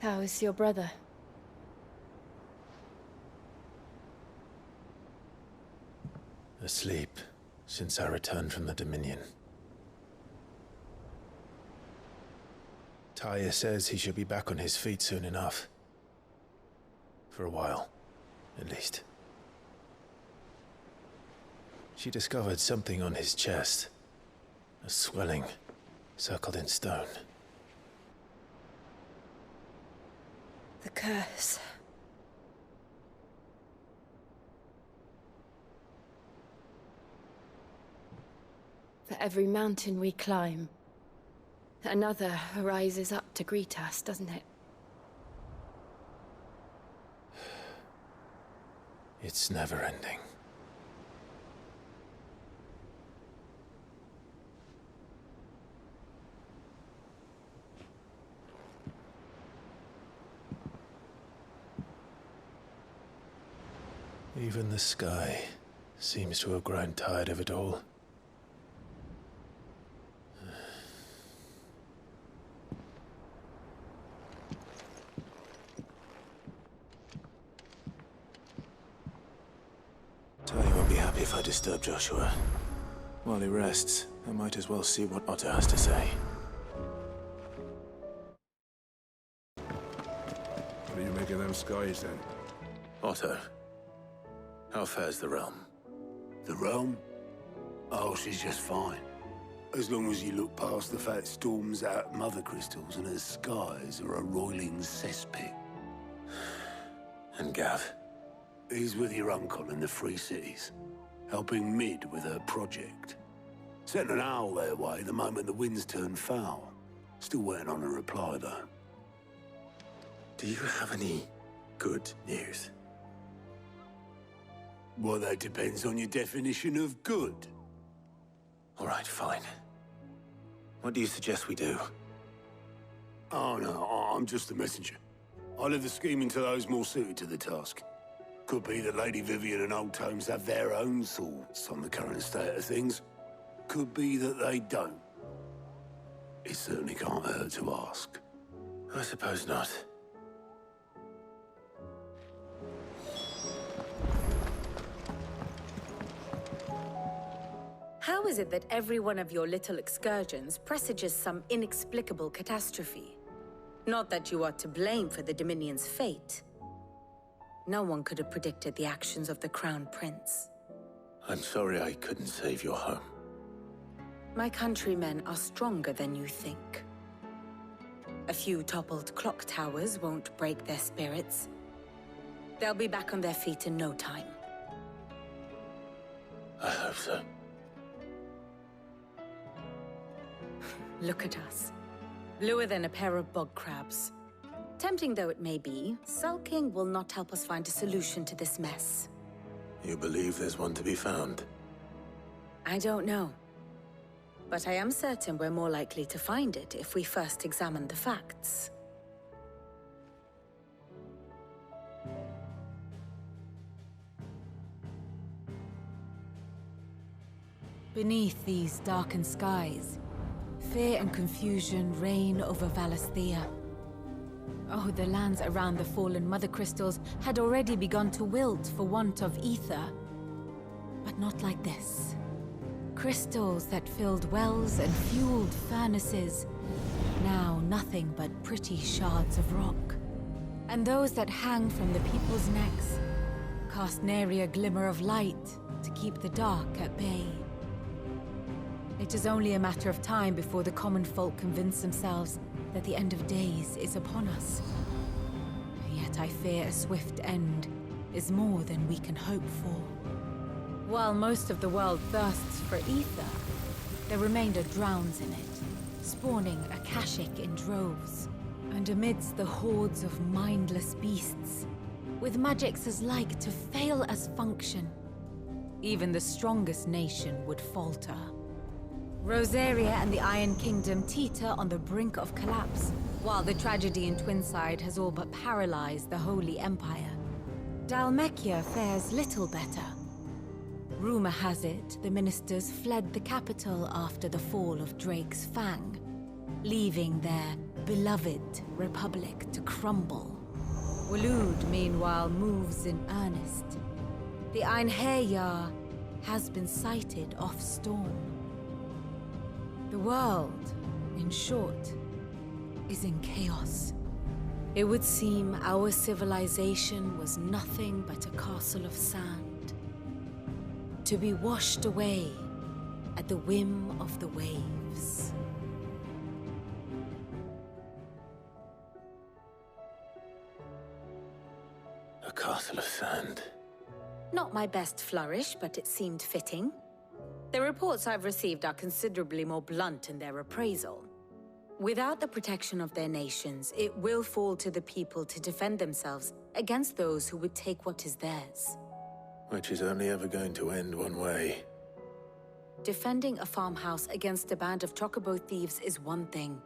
How is your brother? Asleep, since I returned from the Dominion. Taya says he should be back on his feet soon enough. For a while, at least. She discovered something on his chest. A swelling, circled in stone. The curse. For every mountain we climb, another rises up to greet us, doesn't it? It's never ending. Even the sky seems to have grown tired of it all. Tony won't be happy if I disturb Joshua. While he rests, I might as well see what Otto has to say. What are you making them skies then? Otto, how fares the realm? The realm? Oh, she's just fine. As long as you look past the fat storms out mother crystals and her skies are a roiling cesspit. And Gav? He's with your uncle in the Free Cities, helping Mid with her project. Sent an owl their way the moment the winds turned foul. Still waiting on a reply, though. Do you have any good news? Well, that depends on your definition of good. All right, fine. What do you suggest we do? Oh, no, I'm just the messenger. I leave the scheming to those more suited to the task. Could be that Lady Vivian and Old Tomes have their own thoughts on the current state of things. Could be that they don't. It certainly can't hurt to ask. I suppose not. How is it that every one of your little excursions presages some inexplicable catastrophe? Not that you are to blame for the Dominion's fate. No one could have predicted the actions of the Crown Prince. I'm sorry I couldn't save your home. My countrymen are stronger than you think. A few toppled clock towers won't break their spirits. They'll be back on their feet in no time. I hope so. Look at us. Bluer than a pair of bog crabs. Tempting though it may be, sulking will not help us find a solution to this mess. You believe there's one to be found? I don't know. But I am certain we're more likely to find it if we first examine the facts. Beneath these darkened skies, fear and confusion reign over Valisthea. Oh, the lands around the fallen mother crystals had already begun to wilt for want of ether. But not like this. Crystals that filled wells and fueled furnaces, now nothing but pretty shards of rock. And those that hang from the people's necks cast nary a glimmer of light to keep the dark at bay. It is only a matter of time before the common folk convince themselves that the end of days is upon us. Yet I fear a swift end is more than we can hope for. While most of the world thirsts for ether, the remainder drowns in it, spawning akashic in droves. And amidst the hordes of mindless beasts, with magics as like to fail as function, even the strongest nation would falter. Rosaria and the Iron Kingdom teeter on the brink of collapse, while the tragedy in Twinside has all but paralyzed the Holy Empire. Dalmekia fares little better. Rumor has it the ministers fled the capital after the fall of Drake's Fang, leaving their beloved republic to crumble. Waloed, meanwhile, moves in earnest. The Einherjar has been sighted off Storm. The world, in short, is in chaos. It would seem our civilization was nothing but a castle of sand, to be washed away at the whim of the waves. A castle of sand. Not my best flourish, but it seemed fitting. The reports I've received are considerably more blunt in their appraisal. Without the protection of their nations, it will fall to the people to defend themselves against those who would take what is theirs. Which is only ever going to end one way. Defending a farmhouse against a band of chocobo thieves is one thing,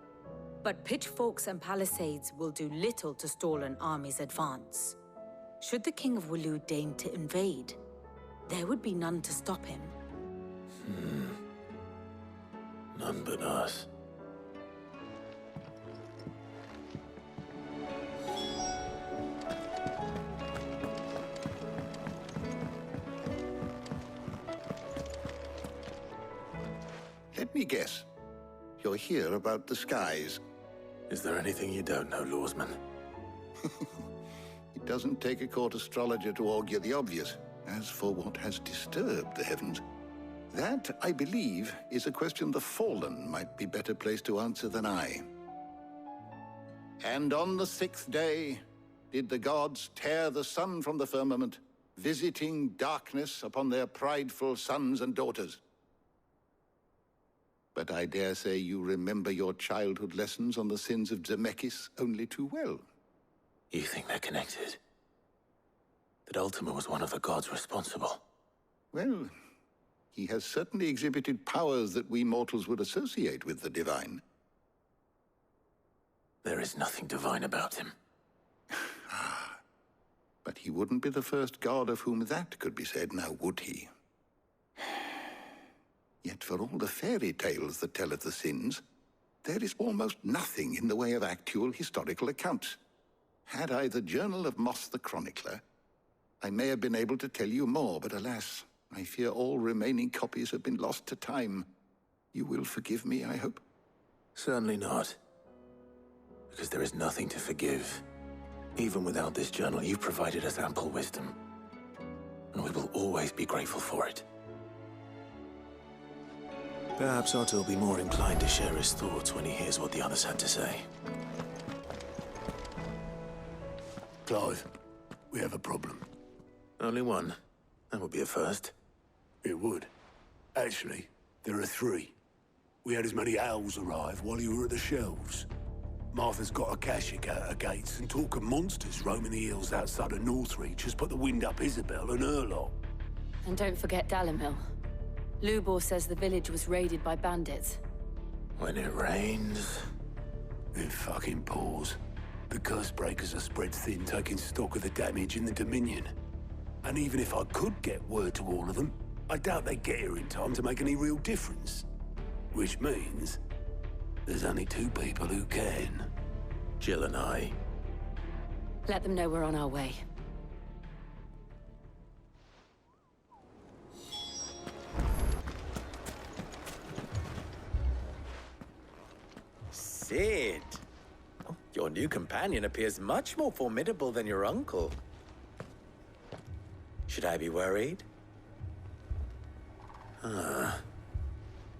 but pitchforks and palisades will do little to stall an army's advance. Should the King of Waloed deign to invade, there would be none to stop him. None but us. Let me guess. You're here about the skies. Is there anything you don't know, Lawsman? It doesn't take a court astrologer to augur the obvious. As for what has disturbed the heavens, that, I believe, is a question the Fallen might be better placed to answer than I. And on the sixth day did the gods tear the sun from the firmament, visiting darkness upon their prideful sons and daughters. But I dare say you remember your childhood lessons on the sins of Zemeckis only too well. You think they're connected? That Ultima was one of the gods responsible? Well, he has certainly exhibited powers that we mortals would associate with the divine. There is nothing divine about him. But he wouldn't be the first god of whom that could be said, now would he? Yet for all the fairy tales that tell of the sins, there is almost nothing in the way of actual historical accounts. Had I the Journal of Moss the Chronicler, I may have been able to tell you more, but alas, I fear all remaining copies have been lost to time. You will forgive me, I hope? Certainly not. Because there is nothing to forgive. Even without this journal, you provided us ample wisdom. And we will always be grateful for it. Perhaps Otto will be more inclined to share his thoughts when he hears what the others had to say. Clive, we have a problem. Only one. That would be a first. It would. Actually, there are three. We had as many owls arrive while you were at the shelves. Martha's got akashic out her gates, and talk of monsters roaming the hills outside of Northreach has put the wind up Isabel and her lot. And don't forget Dalimil. Lubor says the village was raided by bandits. When it rains... It fucking pours. The curse breakers are spread thin, taking stock of the damage in the Dominion. And even if I could get word to all of them, I doubt they'd get here in time to make any real difference. Which means there's only two people who can. Jill and I. Let them know we're on our way. Sid! Oh, your new companion appears much more formidable than your uncle. Should I be worried?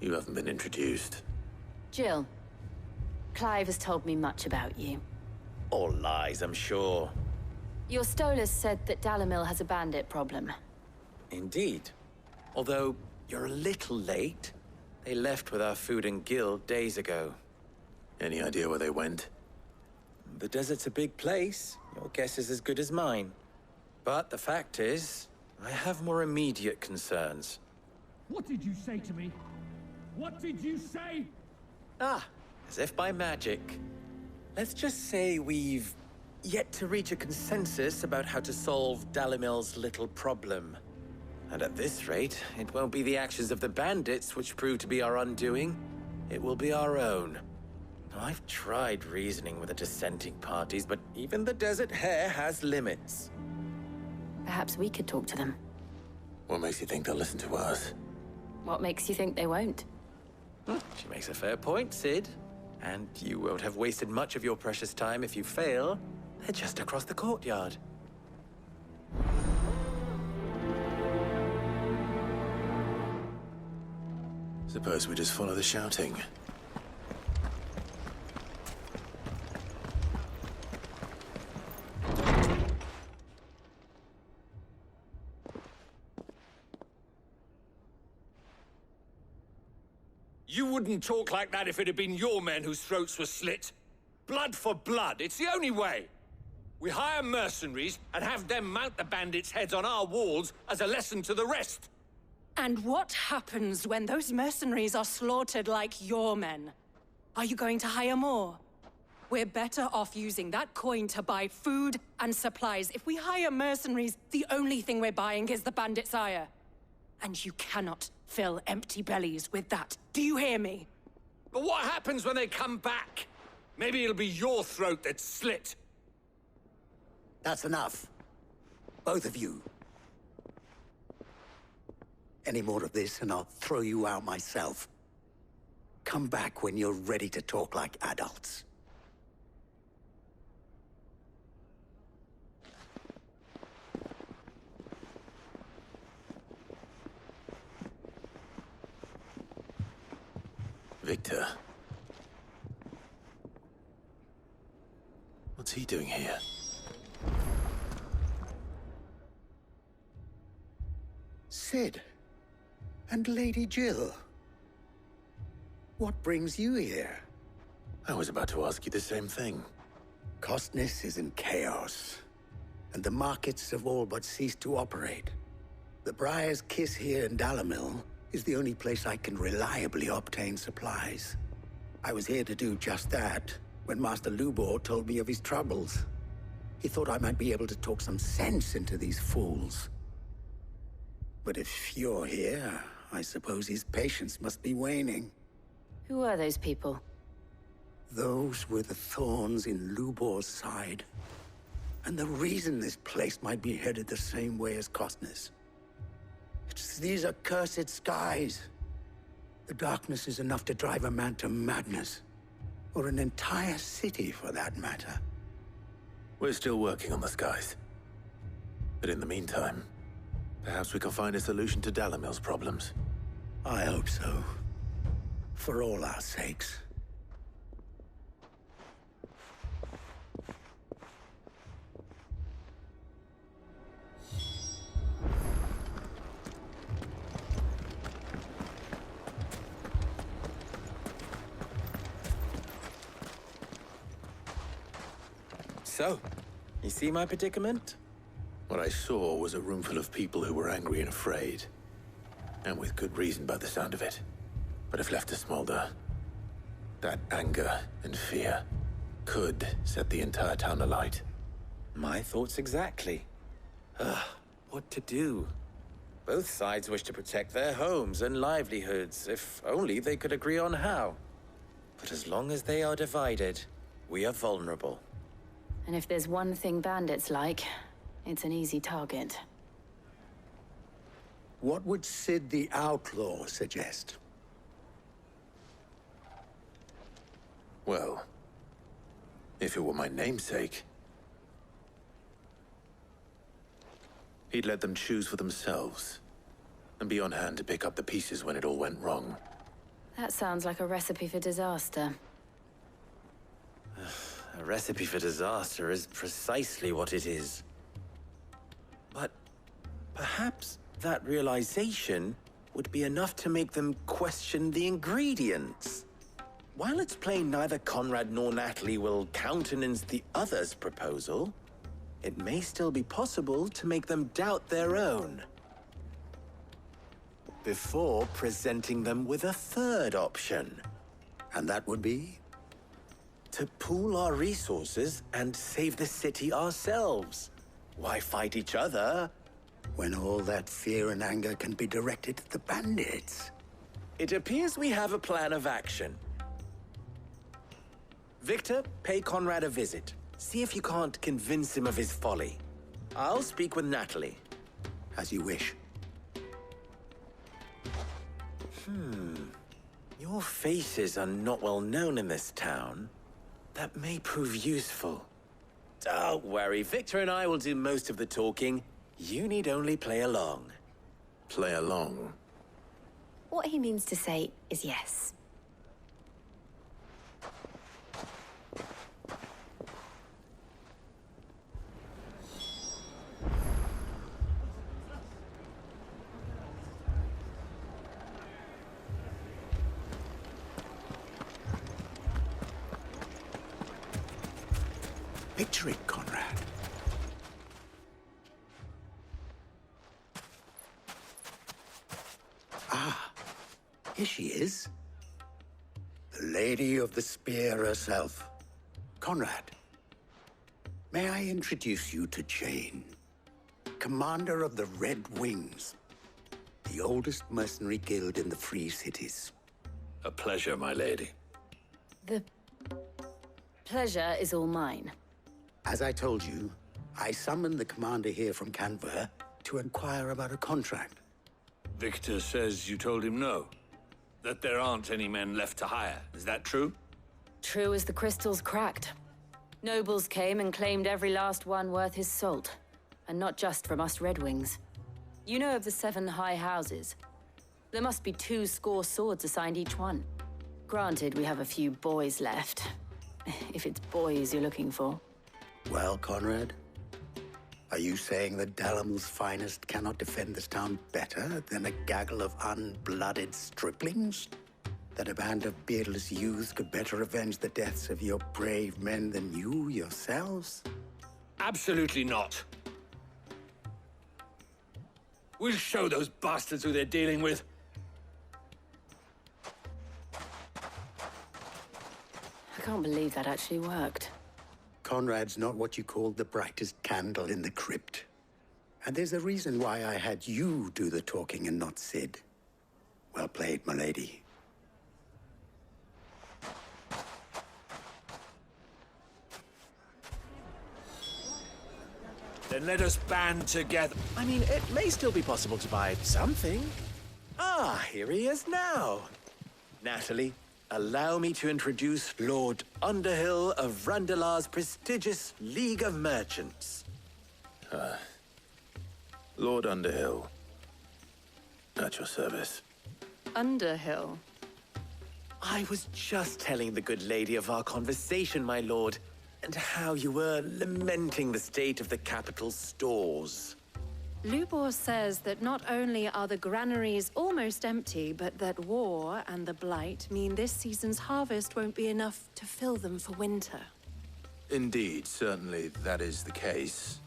You haven't been introduced. Jill. Clive has told me much about you. All lies, I'm sure. Your Stolas said that Dalimil has a bandit problem. Indeed. Although, you're a little late. They left with our food and guild days ago. Any idea where they went? The desert's a big place. Your guess is as good as mine. But the fact is, I have more immediate concerns. What did you say to me? What did you say? As if by magic. Let's just say we've yet to reach a consensus about how to solve Dalimil's little problem. And at this rate, it won't be the actions of the bandits which prove to be our undoing. It will be our own. I've tried reasoning with the dissenting parties, but even the Desert Hare has limits. Perhaps we could talk to them. What makes you think they'll listen to us? What makes you think they won't? She makes a fair point, Cid. And you won't have wasted much of your precious time if you fail. They're just across the courtyard. Suppose we just follow the shouting. You wouldn't talk like that if it had been your men whose throats were slit. Blood for blood, it's the only way. We hire mercenaries and have them mount the bandits' heads on our walls as a lesson to the rest. And what happens when those mercenaries are slaughtered like your men? Are you going to hire more? We're better off using that coin to buy food and supplies. If we hire mercenaries, the only thing we're buying is the bandits' ire. And you cannot fill empty bellies with that. Do you hear me? But what happens when they come back? Maybe it'll be your throat that's slit. That's enough. Both of you. Any more of this and I'll throw you out myself. Come back when you're ready to talk like adults. Victor. What's he doing here? Cid. And Lady Jill. What brings you here? I was about to ask you the same thing. Costness is in chaos, and the markets have all but ceased to operate. The Briar's Kiss here in Dalimil is the only place I can reliably obtain supplies. I was here to do just that when Master Lubor told me of his troubles. He thought I might be able to talk some sense into these fools. But if you're here, I suppose his patience must be waning. Who are those people? Those were the thorns in Lubor's side. And the reason this place might be headed the same way as Costness. It's these accursed skies. The darkness is enough to drive a man to madness. Or an entire city, for that matter. We're still working on the skies. But in the meantime, perhaps we can find a solution to Dalimil's problems. I hope so. For all our sakes. So, you see my predicament? What I saw was a room full of people who were angry and afraid. And with good reason by the sound of it. But if left to smolder, that anger and fear could set the entire town alight. My thoughts exactly. What to do? Both sides wish to protect their homes and livelihoods, if only they could agree on how. But as long as they are divided, we are vulnerable. And if there's one thing bandits like, it's an easy target. What would Cid the Outlaw suggest? Well, if it were my namesake, he'd let them choose for themselves, and be on hand to pick up the pieces when it all went wrong. That sounds like a recipe for disaster. A recipe for disaster is precisely what it is. But perhaps that realization would be enough to make them question the ingredients. While it's plain neither Conrad nor Natalie will countenance the other's proposal, it may still be possible to make them doubt their own. Before presenting them with a third option. And that would be? To pool our resources and save the city ourselves. Why fight each other? When all that fear and anger can be directed at the bandits. It appears we have a plan of action. Victor, pay Conrad a visit. See if you can't convince him of his folly. I'll speak with Natalie. As you wish. Your faces are not well known in this town. That may prove useful. Don't worry, Victor and I will do most of the talking. You need only play along. Play along? What he means to say is yes. Picture it, Conrad. Ah, here she is. The Lady of the Spear herself. Conrad, may I introduce you to Jane, commander of the Red Wings, the oldest mercenary guild in the Free Cities. A pleasure, my lady. The pleasure is all mine. As I told you, I summoned the commander here from Kanver to inquire about a contract. Victor says you told him no. That there aren't any men left to hire. Is that true? True as the crystals cracked. Nobles came and claimed every last one worth his salt. And not just from us Red Wings. You know of the 7 high houses. There must be 2 swords assigned each one. Granted, we have a few boys left. If it's boys you're looking for. Well, Conrad, are you saying that Dalamel's finest cannot defend this town better than a gaggle of unblooded striplings? That a band of beardless youths could better avenge the deaths of your brave men than you yourselves? Absolutely not. We'll show those bastards who they're dealing with. I can't believe that actually worked. Conrad's not what you called the brightest candle in the crypt. And there's a reason why I had you do the talking and not Sid. Well played, my lady. Then let us band together. I mean, it may still be possible to buy something. Ah, here he is now. Natalie, allow me to introduce Lord Underhill of Randalar's prestigious League of Merchants. Lord Underhill. At your service. Underhill? I was just telling the good lady of our conversation, my lord, and how you were lamenting the state of the capital's stores. Lubor says that not only are the granaries almost empty, but that war and the Blight mean this season's harvest won't be enough to fill them for winter. Indeed, certainly that is the case.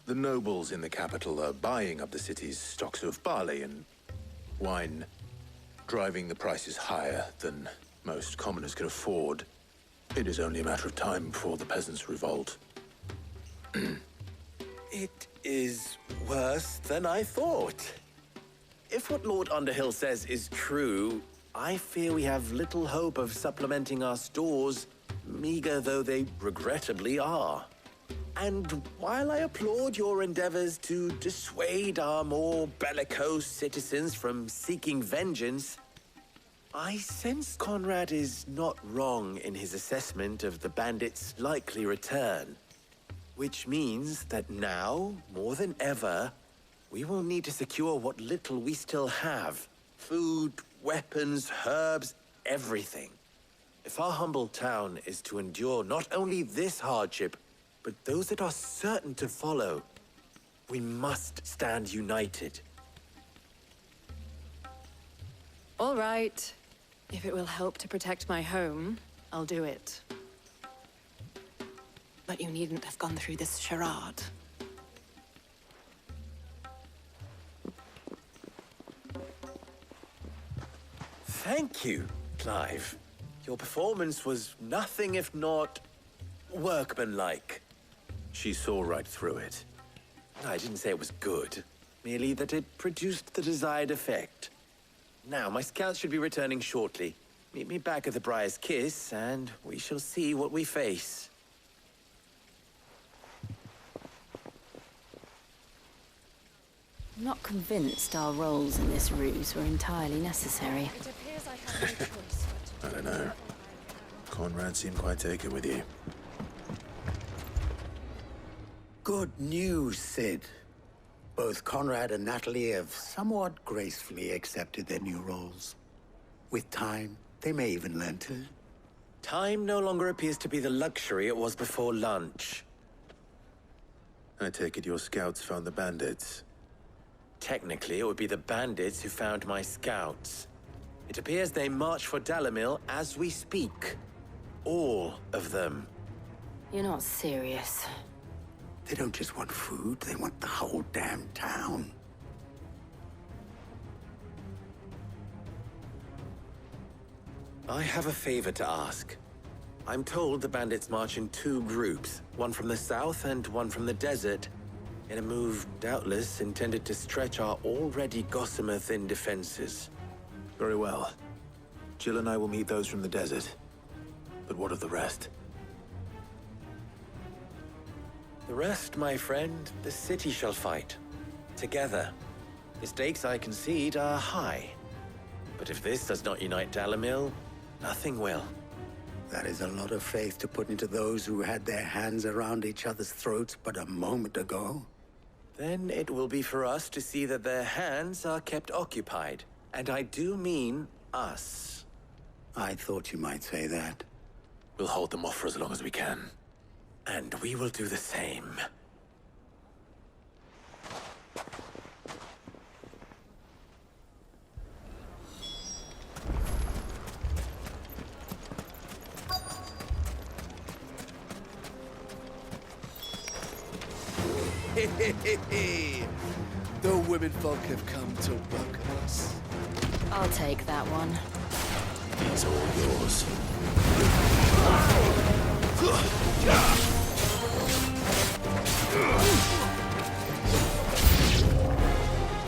The nobles in the capital are buying up the city's stocks of barley and wine, driving the prices higher than most commoners can afford. It is only a matter of time before the peasants revolt. It is worse than I thought. If what Lord Underhill says is true, I fear we have little hope of supplementing our stores, meager though they regrettably are. And while I applaud your endeavors to dissuade our more bellicose citizens from seeking vengeance, I sense Conrad is not wrong in his assessment of the bandits' likely return. Which means that now, more than ever, we will need to secure what little we still have. Food, weapons, herbs, everything. If our humble town is to endure not only this hardship, but those that are certain to follow, we must stand united. All right. If it will help to protect my home, I'll do it. But you needn't have gone through this charade. Thank you, Clive. Your performance was nothing if not workmanlike. She saw right through it. I didn't say it was good, merely that it produced the desired effect. Now, my scouts should be returning shortly. meet me back at the Briar's Kiss, and we shall see what we face. I'm not convinced our roles in this ruse were entirely necessary. It appears I have no choice but I don't know. Conrad seemed quite taken with you. Good news, Sid. Both Conrad and Natalie have somewhat gracefully accepted their new roles. With time, they may even learn to... Time no longer appears to be the luxury it was before lunch. I take it your scouts found the bandits. Technically, it would be the bandits who found my scouts. It appears they march for Dalimil as we speak. All of them. You're not serious. They don't just want food, they want the whole damn town. I have a favor to ask. I'm told the bandits march in two groups, one from the south and one from the desert, in a move doubtless intended to stretch our already gossamer-thin defenses. Very well. Jill and I will meet those from the desert. But what of the rest? The rest, my friend, the city shall fight. Together. The stakes, I concede, are high. But if this does not unite Dalimil, nothing will. That is a lot of faith to put into those who had their hands around each other's throats but a moment ago. Then it will be for us to see that their hands are kept occupied. And I do mean us. I thought you might say that. We'll hold them off for as long as we can. And we will do the same. The women folk have come to welcome us. I'll take that one. It's all yours.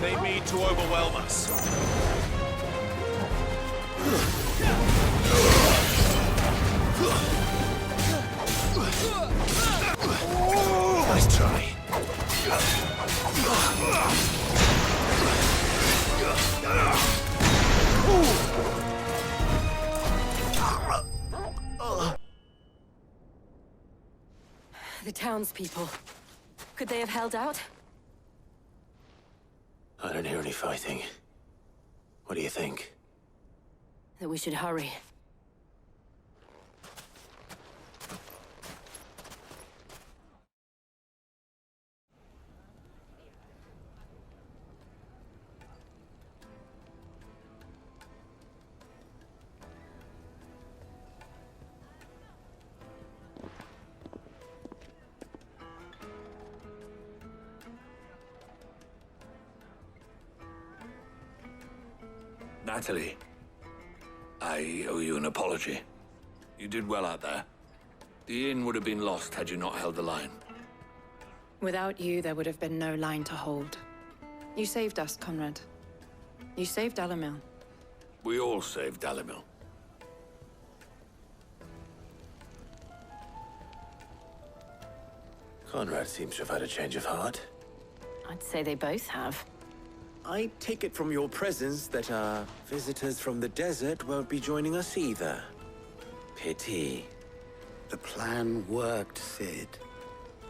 They mean to overwhelm us. Nice try. The townspeople. Could they have held out? I don't hear any fighting. What do you think? That we should hurry. Natalie, I owe you an apology. You did well out there. The inn would have been lost had you not held the line. Without you, there would have been no line to hold. You saved us, Conrad. You saved Dalimil. We all saved Dalimil. Conrad seems to have had a change of heart. I'd say they both have. I take it from your presence that our visitors from the desert won't be joining us either. Pity. The plan worked, Sid.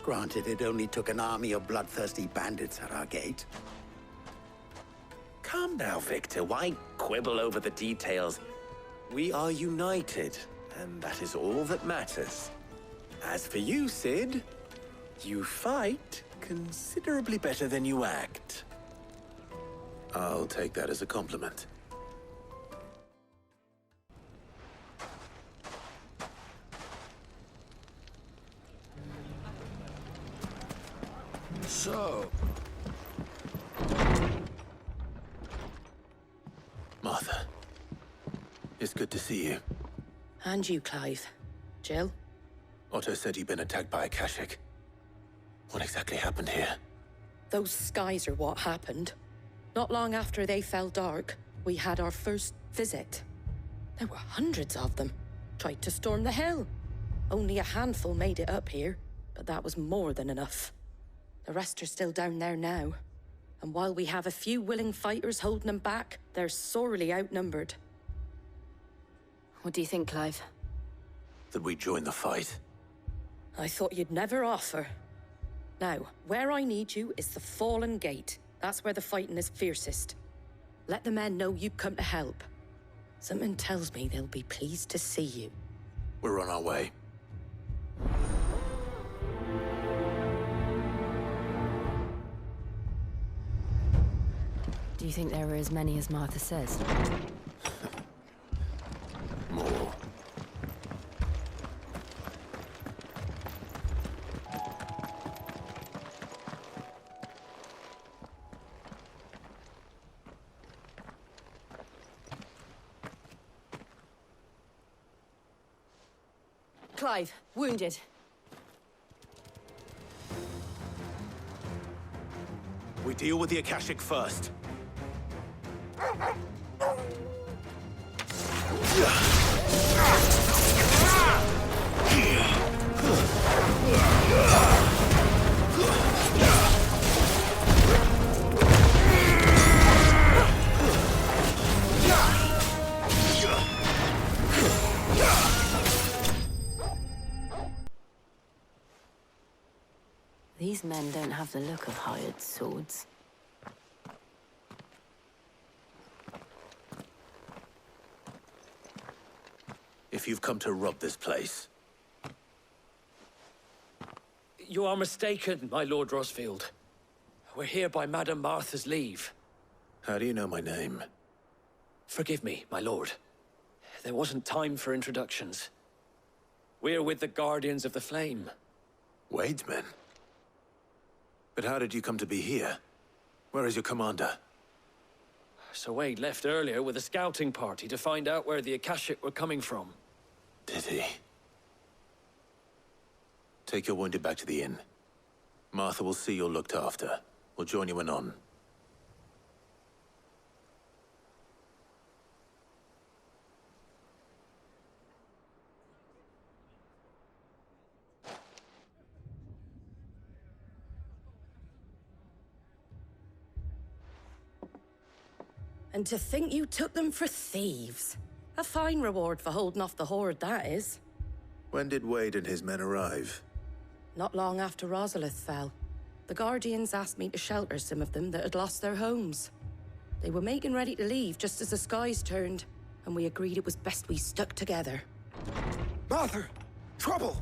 Granted, it only took an army of bloodthirsty bandits at our gate. Come now, Victor. Why quibble over the details? We are united, and that is all that matters. As for you, Sid, you fight considerably better than you act. I'll take that as a compliment. So, Martha, it's good to see you. And you, Clive. Jill? Otto said you'd been attacked by akashic. What exactly happened here? Those skies are what happened. Not long after they fell dark, we had our first visit. There were hundreds of them. Tried to storm the hill. Only a handful made it up here, but that was more than enough. The rest are still down there now. And while we have a few willing fighters holding them back, they're sorely outnumbered. What do you think, Clive? That we join the fight? I thought you'd never offer. Now, where I need you is the Fallen Gate. That's where the fighting is fiercest. Let the men know you've come to help. Something tells me they'll be pleased to see you. We're on our way. Do you think there are as many as Martha says? More. Clive, wounded. We deal with the akashic first. These men don't have the look of hired swords. If you've come to rob this place. You are mistaken, my Lord Rosfield. We're here by Madame Martha's leave. How do you know my name? Forgive me, my lord. There wasn't time for introductions. We're with the Guardians of the Flame. Wade's men? But how did you come to be here? Where is your commander? Sir Wade left earlier with a scouting party to find out where the Akashic were coming from. Did he? Take your wounded back to the inn. Martha will see you're looked after. We'll join you anon. And to think you took them for thieves. A fine reward for holding off the horde, that is. When did Wade and his men arrive? Not long after Rosalith fell. The Guardians asked me to shelter some of them that had lost their homes. They were making ready to leave just as the skies turned, and we agreed it was best we stuck together. Martha! Trouble!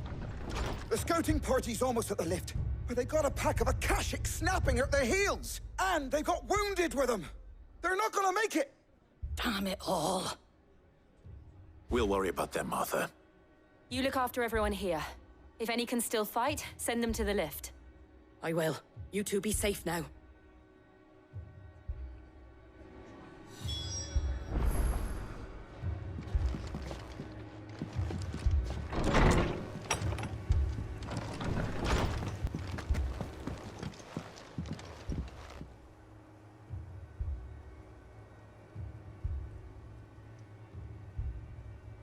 The scouting party's almost at the lift, but they got a pack of akashic snapping at their heels! And they got wounded with them! They're not gonna make it! Damn it all. We'll worry about them, Martha. You look after everyone here. If any can still fight, send them to the lift. I will. You two be safe now.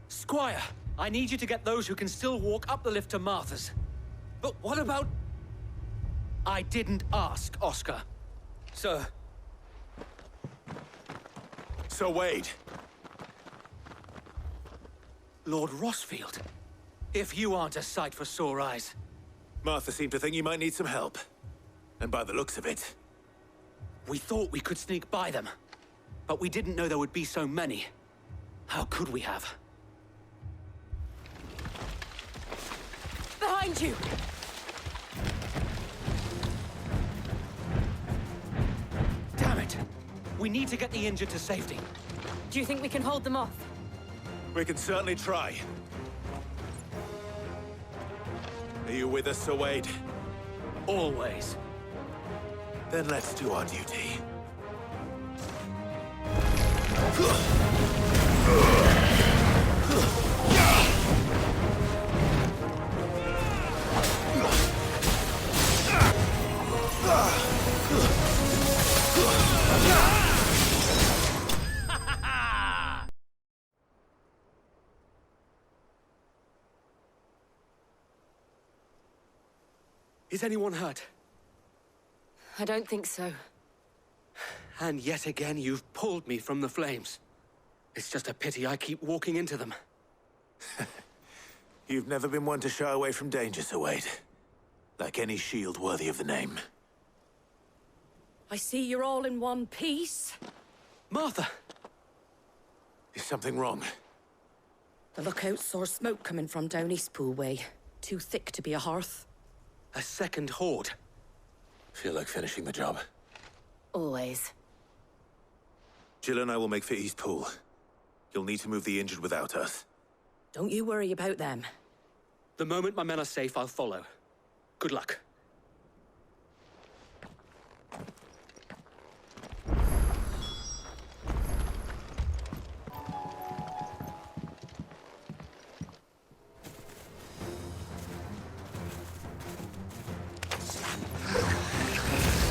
Squire, I need you to get those who can still walk up the lift to Martha's. But what about... I didn't ask, Oscar. Sir. Sir Wade. Lord Rosfield. If you aren't a sight for sore eyes. Martha seemed to think you might need some help. And by the looks of it... We thought we could sneak by them. But we didn't know there would be so many. How could we have? Behind you! Damn it! We need to get the injured to safety. Do you think we can hold them off? We can certainly try. Are you with us, Sir Wade? Always. Then let's do our duty. Is anyone hurt? I don't think so. And yet again, you've pulled me from the flames. It's just a pity I keep walking into them. You've never been one to shy away from danger, Sir Wade. Like any shield worthy of the name. I see you're all in one piece. Martha! Is something wrong? The lookout saw smoke coming from down Eastpool way. Too thick to be a hearth. A second horde. Feel like finishing the job. Always. Jill and I will make for Eastpool. You'll need to move the injured without us. Don't you worry about them. The moment my men are safe, I'll follow. Good luck.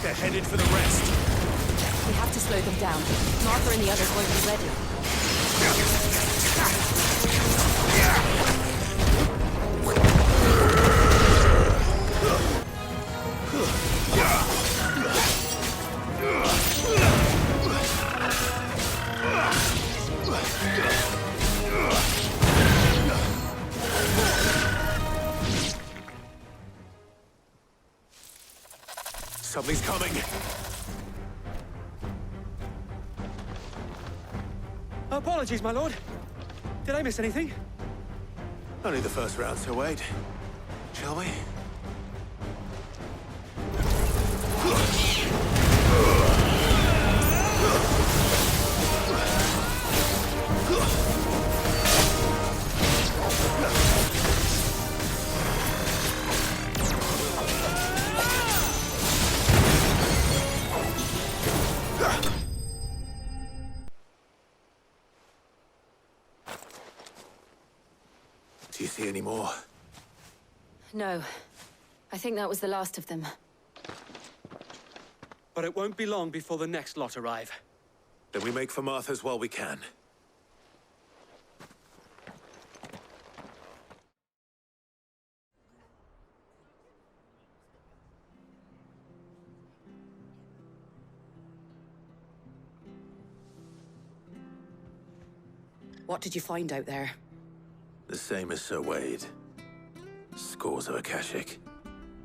They're headed for the rest. We have to slow them down. Martha and the others won't be ready. Something's coming. Apologies, my lord. Did I miss anything? Only the first round, Sir Wade. Shall we? Do you see any more? No. I think that was the last of them. But it won't be long before the next lot arrive. Then we make for Martha's while we can. What did you find out there? The same as Sir Wade. Scores of akashic.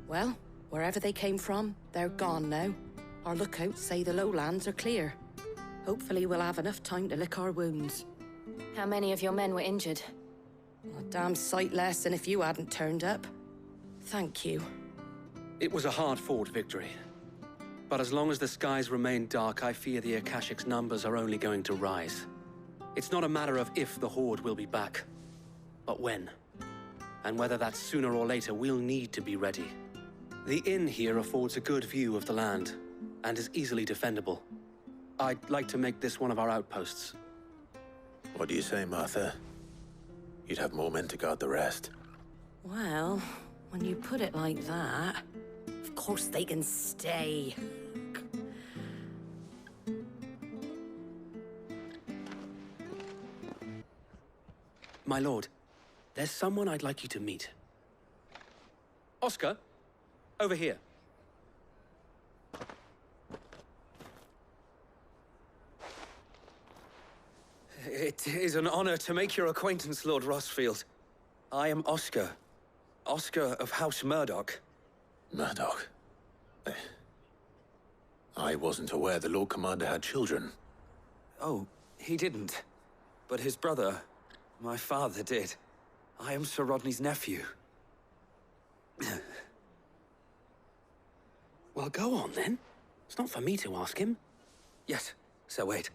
Well, wherever they came from, they're gone now. Our lookouts say the lowlands are clear. Hopefully we'll have enough time to lick our wounds. How many of your men were injured? A damn sight less than if you hadn't turned up. Thank you. It was a hard-fought victory. But as long as the skies remain dark, I fear the akashic's numbers are only going to rise. It's not a matter of if the Horde will be back, but when. And whether that's sooner or later, we'll need to be ready. The inn here affords a good view of the land, and is easily defendable. I'd like to make this one of our outposts. What do you say, Martha? You'd have more men to guard the rest. Well, when you put it like that, of course they can stay. My lord, there's someone I'd like you to meet. Oscar, over here. It is an honor to make your acquaintance, Lord Rossfield. I am Oscar. Oscar of House Murdoch. Murdoch? I wasn't aware the Lord Commander had children. Oh, he didn't. But his brother, my father, did. I am Sir Rodney's nephew. Well, go on, then. It's not for me to ask him. Yes, Sir Wade.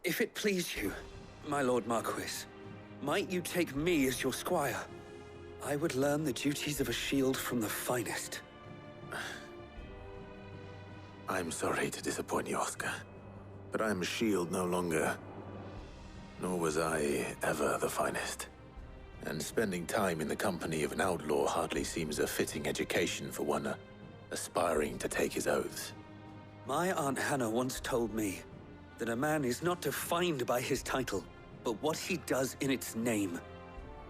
If it please you, my Lord Marquis, might you take me as your squire? I would learn the duties of a shield from the finest. I'm sorry to disappoint you, Oscar. But I'm a shield no longer. Nor was I ever the finest. And spending time in the company of an outlaw hardly seems a fitting education for one aspiring to take his oaths. My Aunt Hannah once told me that a man is not defined by his title, but what he does in its name.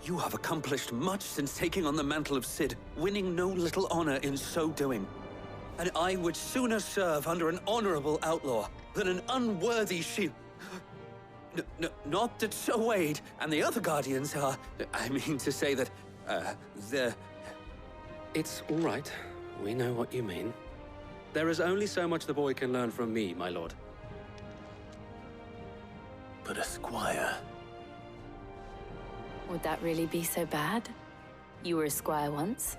You have accomplished much since taking on the mantle of Cid, winning no little honor in so doing. And I would sooner serve under an honorable outlaw than an unworthy shield. Not that Sir Wade and the other Guardians are... I mean to say that, they're... It's all right. We know what you mean. There is only so much the boy can learn from me, my lord. But a squire... Would that really be so bad? You were a squire once.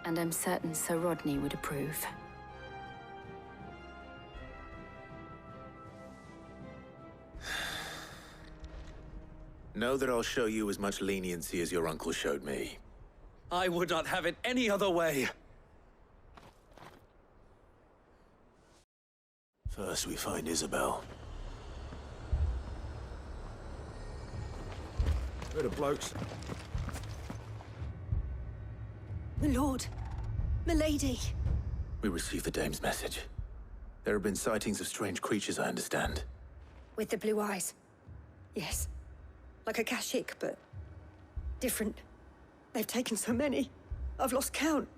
And I'm certain Sir Rodney would approve. Know that I'll show you as much leniency as your uncle showed me. I would not have it any other way. First we find Isabel. Where the blokes? My lord. Milady. We received the dame's message. There have been sightings of strange creatures, I understand. With the blue eyes. Yes. Like akashic, but different. They've taken so many. I've lost count.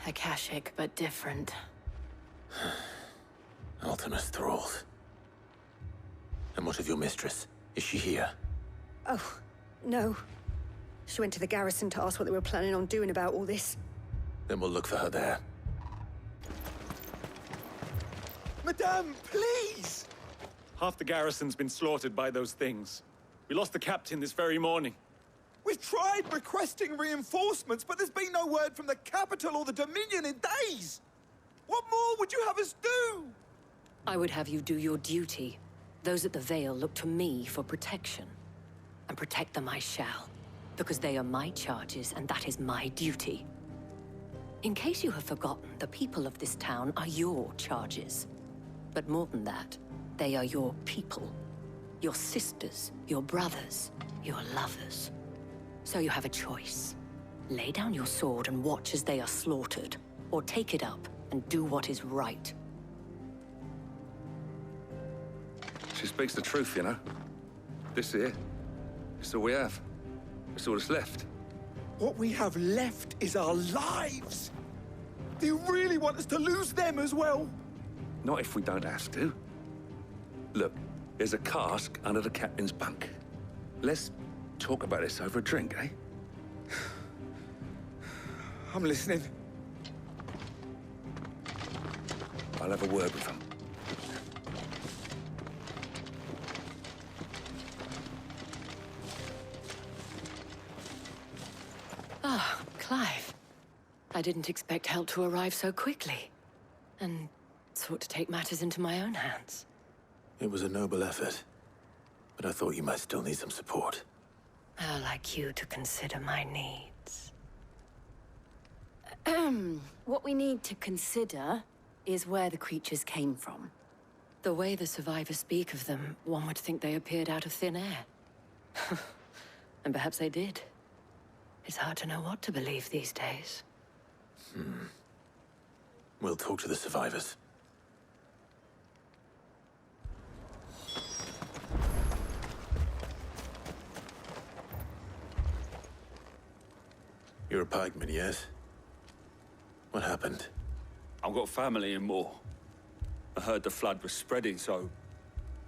Akashic, but different. Ultimus thralls. And what of your mistress? Is she here? Oh, no. She went to the garrison to ask what they were planning on doing about all this. Then we'll look for her there. Madame, please! Half the garrison's been slaughtered by those things. We lost the captain this very morning. We've tried requesting reinforcements, but there's been no word from the capital or the Dominion in days! What more would you have us do? I would have you do your duty. Those at the Vale look to me for protection. And protect them I shall. Because they are my charges, and that is my duty. In case you have forgotten, the people of this town are your charges. But more than that, they are your people. Your sisters, your brothers, your lovers. So you have a choice. Lay down your sword and watch as they are slaughtered, or take it up and do what is right. She speaks the truth, you know. This here, it's all we have. It's all that's left. What we have left is our lives! Do you really want us to lose them as well? Not if we don't have to. Look, there's a cask under the captain's bunk. Let's talk about this over a drink, eh? I'm listening. I'll have a word with him. Ah, Clive. I didn't expect help to arrive so quickly. And sought to take matters into my own hands. It was a noble effort. But I thought you might still need some support. I'd like you to consider my needs. What we need to consider is where the creatures came from. The way the survivors speak of them, one would think they appeared out of thin air. And perhaps they did. It's hard to know what to believe these days. We'll talk to the survivors. You're a pikeman, yes? What happened? I've got family in Moor. I heard the flood was spreading, so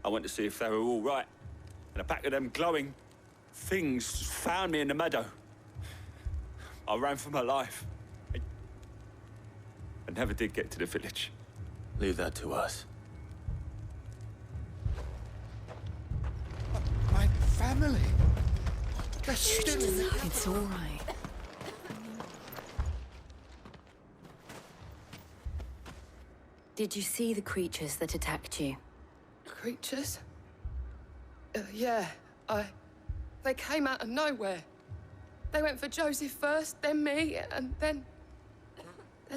I went to see if they were all right. And a pack of them glowing things found me in the meadow. I ran for my life. I never did get to the village. Leave that to us. My family. They're still in the... It's all right. Did you see the creatures that attacked you? Creatures? Yeah, They came out of nowhere. They went for Joseph first, then me, and then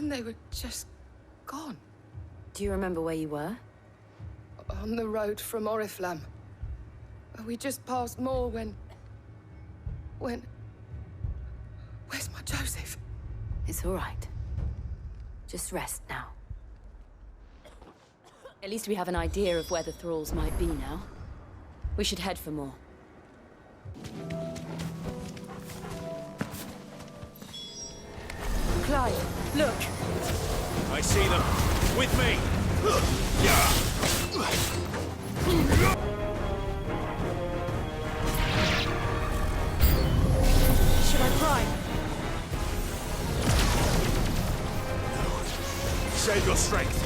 they were just gone. Do you remember where you were? On the road from Oriflamme. We just passed Moor when... Where's my Joseph? It's all right. Just rest now. At least we have an idea of where the thralls might be now. We should head for more. Clive, look! I see them. With me! Should I pry? Save your strength.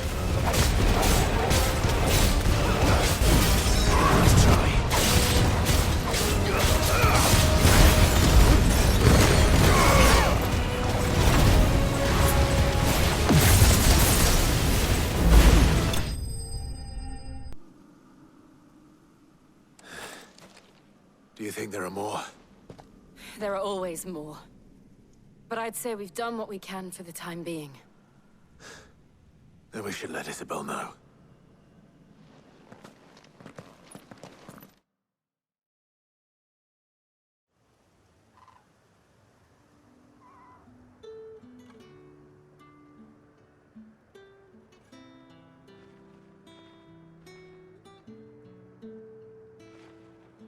Do you think there are more? There are always more. But I'd say we've done what we can for the time being. Then we should let Isabel know.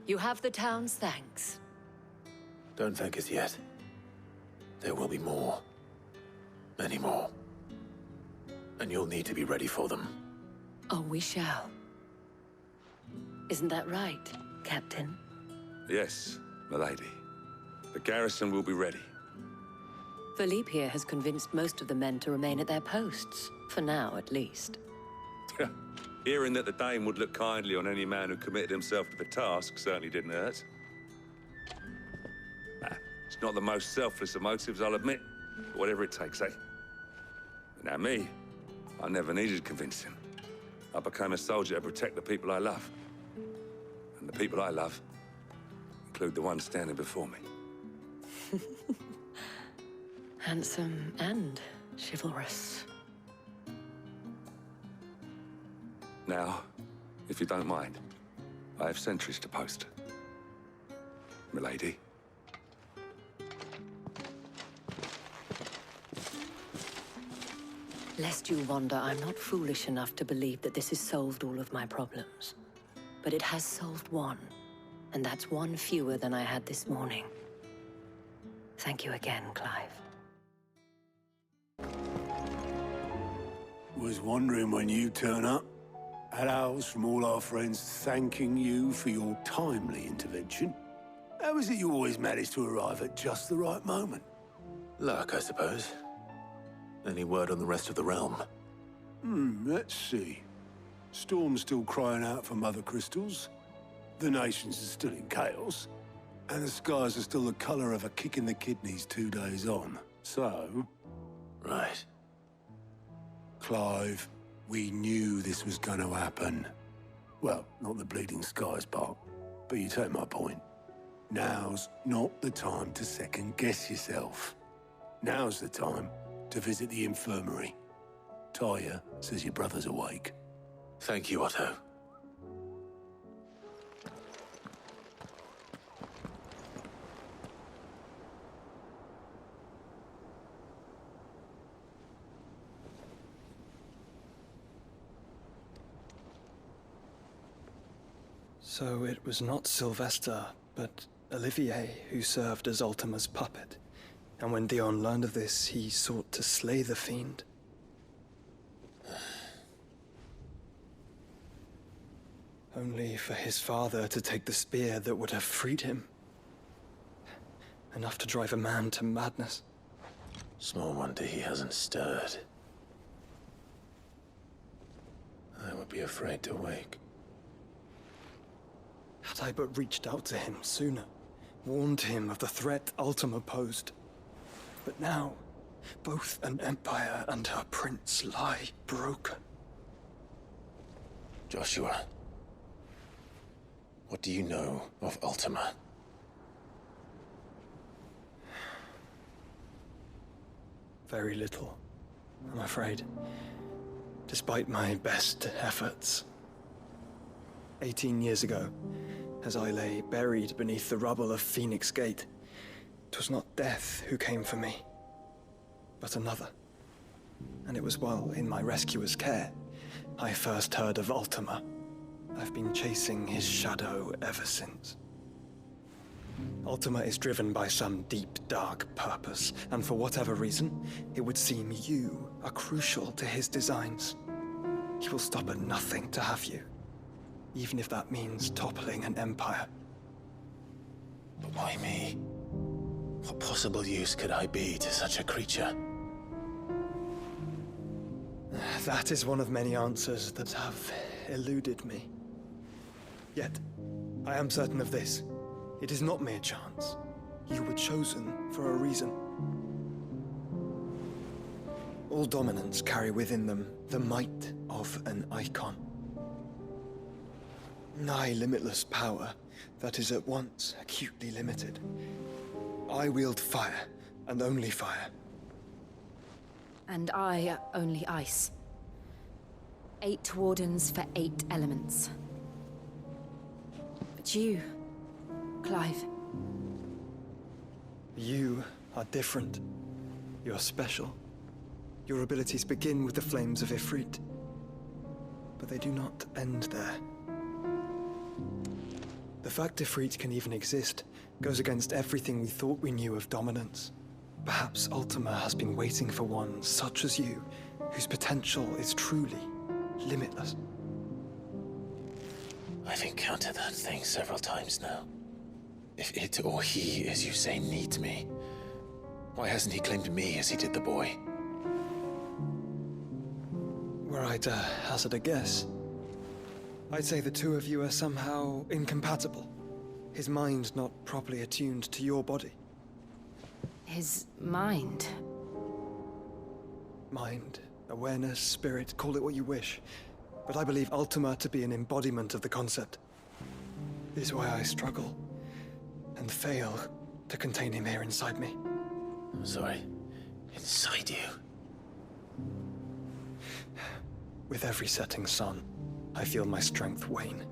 You have the town's thanks. Don't thank us yet. There will be more. Many more. And you'll need to be ready for them. Oh, we shall. Isn't that right, Captain? Yes, milady. The garrison will be ready. Philippe here has convinced most of the men to remain at their posts. For now, at least. Hearing that the Dane would look kindly on any man who committed himself to the task certainly didn't hurt. It's not the most selfless of motives, I'll admit. But whatever it takes, eh? Now me, I never needed convincing. I became a soldier to protect the people I love. And the people I love include the ones standing before me. Handsome and chivalrous. Now, if you don't mind, I have sentries to post. Milady. Lest you wonder, I'm not foolish enough to believe that this has solved all of my problems. But it has solved one, and that's one fewer than I had this morning. Thank you again, Clive. Was wondering when you turn up. Had owls from all our friends thanking you for your timely intervention. How is it you always manage to arrive at just the right moment? Luck, I suppose. Any word on the rest of the realm? Let's see. Storm's still crying out for mother crystals. The nations are still in chaos. And the skies are still the color of a kick in the kidneys 2 days on. So... Right. Clive, we knew this was going to happen. Well, not the bleeding skies part, but you take my point. Now's not the time to second-guess yourself. Now's the time to visit the infirmary. Talia says your brother's awake. Thank you, Otto. So it was not Sylvester, but Olivier who served as Ultima's puppet. And when Dion learned of this, he sought to slay the fiend. Only for his father to take the spear that would have freed him. Enough to drive a man to madness. Small wonder he hasn't stirred. I would be afraid to wake. Had I but reached out to him sooner, warned him of the threat Ultima posed. But now, both an empire and her prince lie broken. Joshua, what do you know of Ultima? Very little, I'm afraid. Despite my best efforts. 18 years ago, as I lay buried beneath the rubble of Phoenix Gate, 'twas not death who came for me, but another. And it was while in my rescuer's care, I first heard of Ultima. I've been chasing his shadow ever since. Ultima is driven by some deep, dark purpose, and for whatever reason, it would seem you are crucial to his designs. He will stop at nothing to have you, even if that means toppling an empire. But why me? What possible use could I be to such a creature? That is one of many answers that have eluded me. Yet, I am certain of this. It is not mere chance. You were chosen for a reason. All dominants carry within them the might of an icon. Nigh limitless power that is at once acutely limited. I wield fire, and only fire. And I only ice. 8 wardens for 8 elements. But you, Clive. You are different. You're special. Your abilities begin with the flames of Ifrit. But they do not end there. The fact Ifrit can even exist goes against everything we thought we knew of dominance. Perhaps Ultima has been waiting for one such as you, whose potential is truly limitless. I've encountered that thing several times now. If it or he, as you say, needs me, why hasn't he claimed me as he did the boy? Were I to hazard a guess, I'd say the two of you are somehow incompatible. His mind not properly attuned to your body. His mind? Mind, awareness, spirit, call it what you wish. But I believe Ultima to be an embodiment of the concept. This is why I struggle and fail to contain him here inside me. I'm sorry. Inside you? With every setting sun, I feel my strength wane.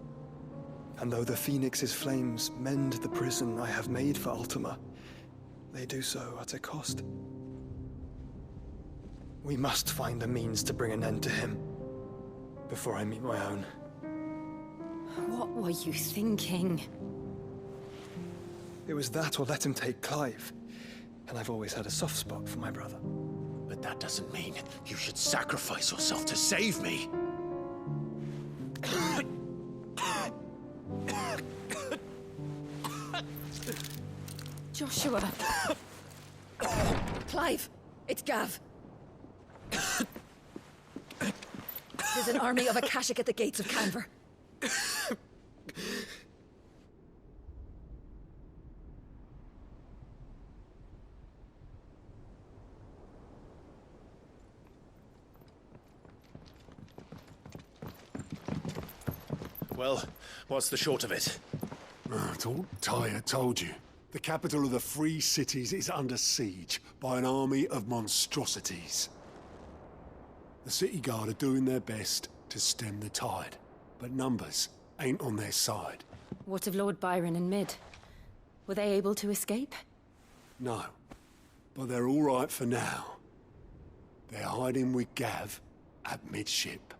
And though the Phoenix's flames mend the prison I have made for Ultima, they do so at a cost. We must find a means to bring an end to him before I meet my own. What were you thinking? It was that or let him take Clive. And I've always had a soft spot for my brother. But that doesn't mean you should sacrifice yourself to save me. Joshua. Clive, it's Gav. There's an army of Akashic at the gates of Kanver. Well, what's the short of it? I thought Tyre told you. The capital of the Free Cities is under siege by an army of monstrosities. The city guard are doing their best to stem the tide, but numbers ain't on their side. What of Lord Byron and Mid? Were they able to escape? No, but they're all right for now. They're hiding with Gav at midship.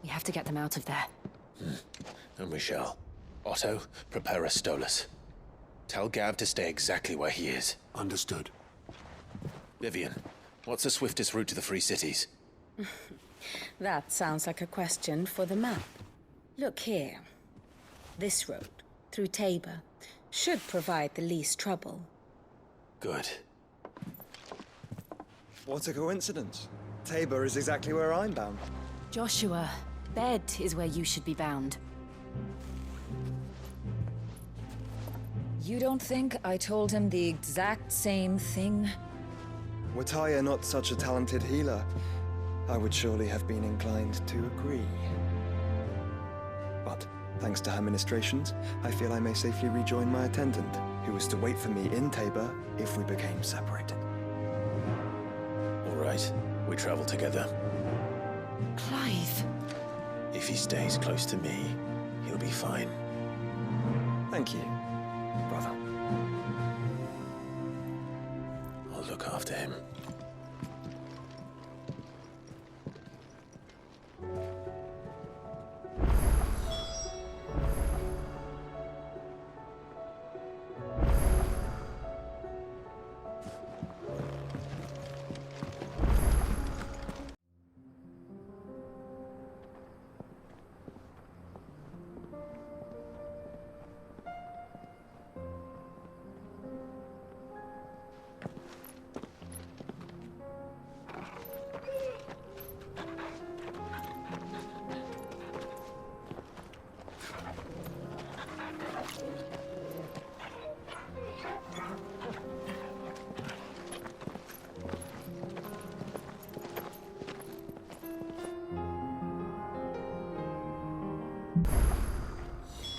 We have to get them out of there. And we shall. Otto, prepare a Stolas. Tell Gav to stay exactly where he is. Understood. Vivian, what's the swiftest route to the Free Cities? That sounds like a question for the map. Look here. This road, through Tabor, should provide the least trouble. Good. What a coincidence. Tabor is exactly where I'm bound. Joshua, bed is where you should be bound. You don't think I told him the exact same thing? Were Tyre not such a talented healer, I would surely have been inclined to agree. But, thanks to her ministrations, I feel I may safely rejoin my attendant, who was to wait for me in Tabor if we became separated. All right, we travel together. Clive. If he stays close to me, he'll be fine. Thank you, brother. I'll look after him.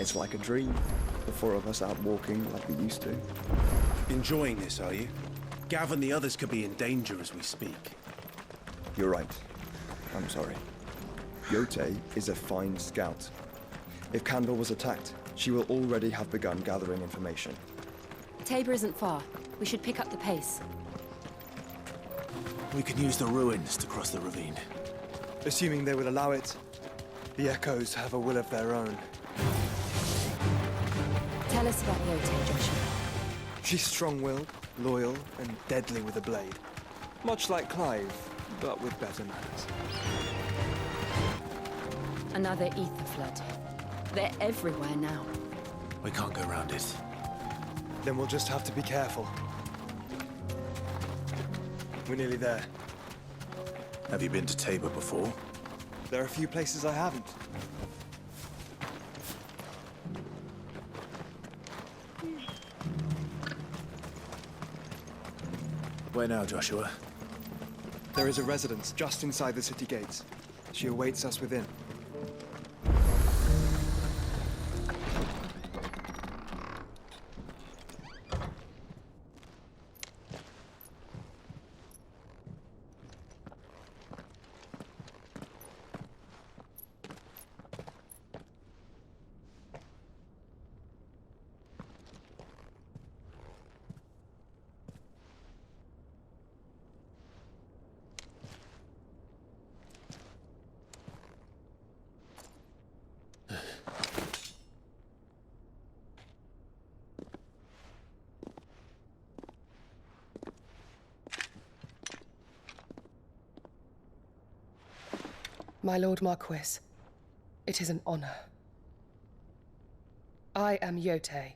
It's like a dream. The four of us out walking like we used to. Enjoying this, are you? Gav and the others could be in danger as we speak. You're right. I'm sorry. Yote is a fine scout. If Kanver was attacked, she will already have begun gathering information. Tabor isn't far. We should pick up the pace. We can use the ruins to cross the ravine. Assuming they will allow it. The Echoes have a will of their own. Tell us about Yote, Joshua. She's strong-willed, loyal, and deadly with a blade. Much like Clive, but with better manners. Another ether flood. They're everywhere now. We can't go around it. Then we'll just have to be careful. We're nearly there. Have you been to Tabor before? There are a few places I haven't. Where now, Joshua? There is a residence just inside the city gates. She awaits us within. My Lord Marquis, it is an honor. I am Yote,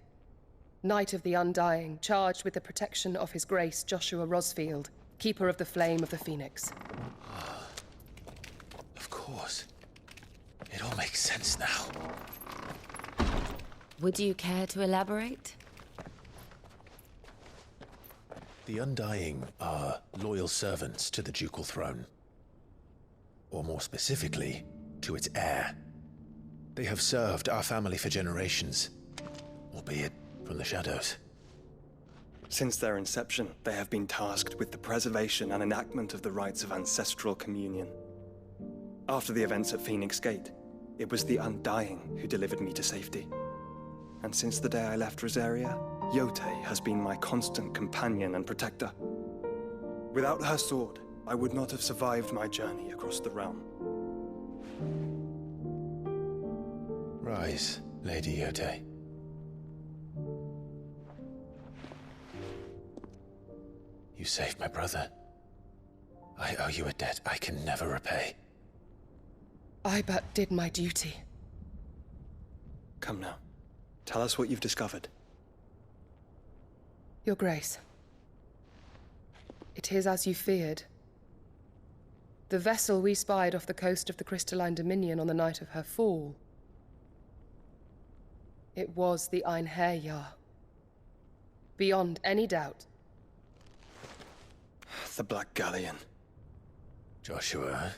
Knight of the Undying, charged with the protection of His Grace Joshua Rosfield, Keeper of the Flame of the Phoenix. Of course. It all makes sense now. Would you care to elaborate? The Undying are loyal servants to the ducal throne. Or more specifically, to its heir. They have served our family for generations, albeit from the shadows. Since their inception, they have been tasked with the preservation and enactment of the rites of ancestral communion. After the events at Phoenix Gate, it was the Undying who delivered me to safety. And since the day I left Rosaria, Yote has been my constant companion and protector. Without her sword, I would not have survived my journey across the realm. Rise, Lady Yote. You saved my brother. I owe you a debt I can never repay. I but did my duty. Come now. Tell us what you've discovered. Your Grace. It is as you feared. The vessel we spied off the coast of the Crystalline Dominion on the night of her fall. It was the Einherjar. Beyond any doubt. The Black Galleon. Joshua,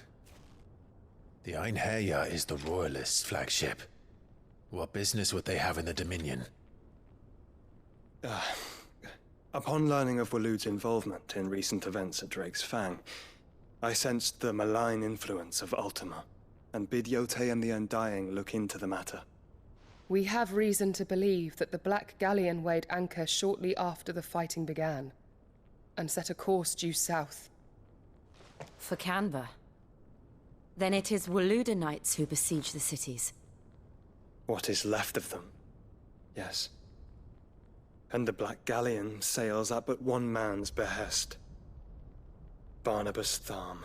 the Einherjar is the Royalists' flagship. What business would they have in the Dominion? Upon learning of Waloed's involvement in recent events at Drake's Fang, I sensed the malign influence of Ultima, and bid Yote and the Undying look into the matter. We have reason to believe that the Black Galleon weighed anchor shortly after the fighting began, and set a course due south. For Kanver. Then it is Waloed Knights who besiege the cities. What is left of them, yes. And the Black Galleon sails at but one man's behest. Barnabas Tham.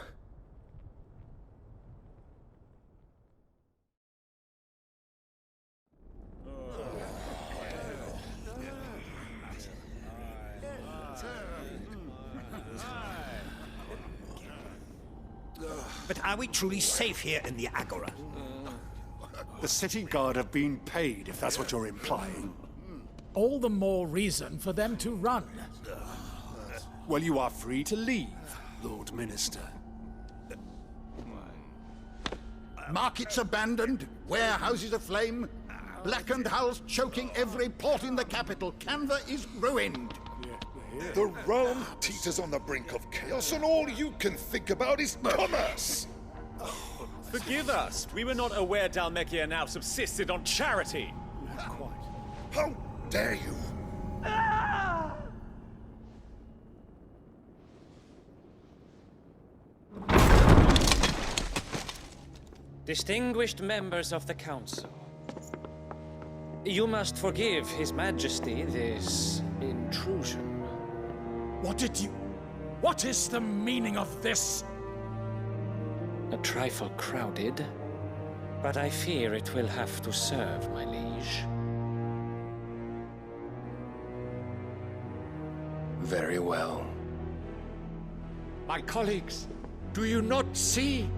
But are we truly safe here in the Agora? The city guard have been paid, if that's what you're implying. All the more reason for them to run. Well, you are free to leave, Lord Minister. Markets abandoned, warehouses aflame. blackened hulls choking every port in the capital. Kanver is ruined. The realm teeters on the brink of chaos, and all you can think about is commerce! Forgive us. We were not aware Dhalmekia now subsisted on charity. How dare you? Distinguished members of the Council, you must forgive His Majesty this intrusion. What is the meaning of this? A trifle crowded, but I fear it will have to serve, my liege. Very well. My colleagues, do you not see?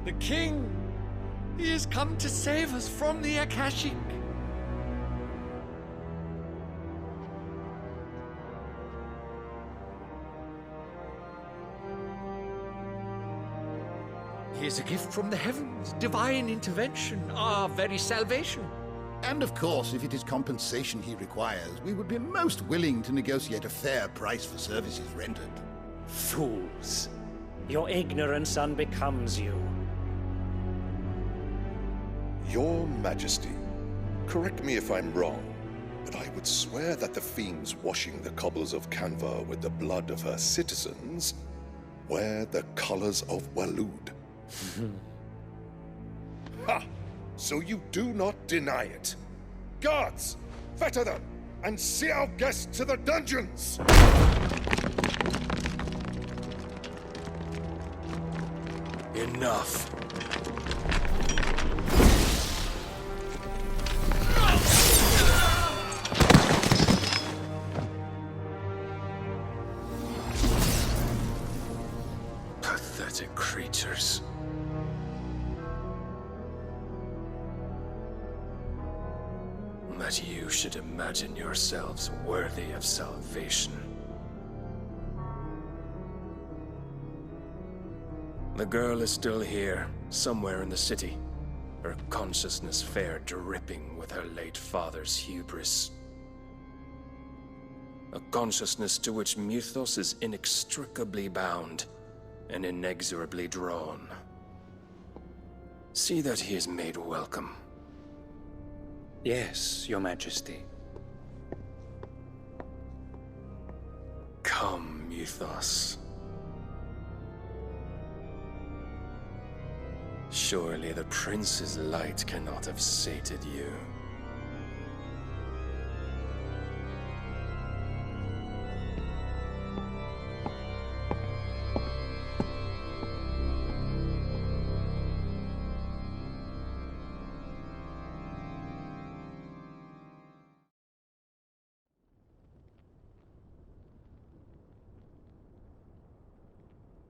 The king! He has come to save us from the akashic! He is a gift from the heavens, divine intervention, our very salvation. And of course, if it is compensation he requires, we would be most willing to negotiate a fair price for services rendered. Fools! Your ignorance unbecomes you. Your Majesty, correct me if I'm wrong, but I would swear that the fiends washing the cobbles of Kanver with the blood of her citizens wear the colors of Waloed. Ha! So you do not deny it. Guards, fetter them, and see our guests to the dungeons! Enough. Pathetic creatures. That you should imagine yourselves worthy of salvation. The girl is still here, somewhere in the city. Her consciousness fair dripping with her late father's hubris. A consciousness to which Mythos is inextricably bound and inexorably drawn. See that he is made welcome. Yes, Your Majesty. Come, Mythos. Surely the prince's light cannot have sated you.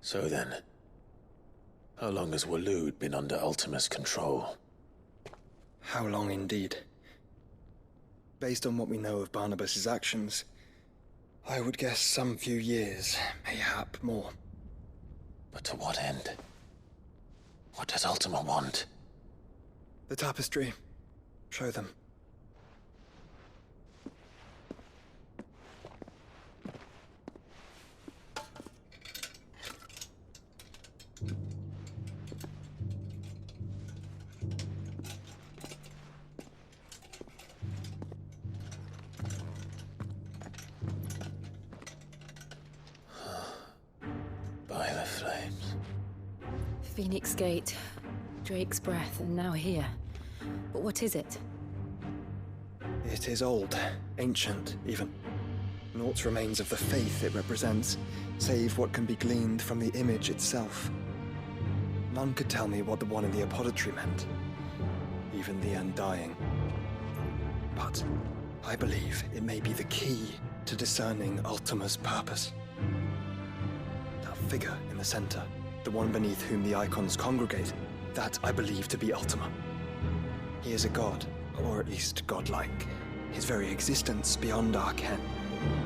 So then, how long has Waloed been under Ultima's control? How long indeed? Based on what we know of Barnabas's actions, I would guess some few years, mayhap more. But to what end? What does Ultima want? The tapestry. Show them. By the flames. Phoenix Gate, Drake's Breath, and now here. But what is it? It is old, ancient, even. Naught remains of the faith it represents, save what can be gleaned from the image itself. None could tell me what the one in the apothecary meant, even the Undying. But I believe it may be the key to discerning Ultima's purpose. That figure in the center, the one beneath whom the icons congregate, that I believe to be Ultima. He is a god, or at least godlike, his very existence beyond our ken.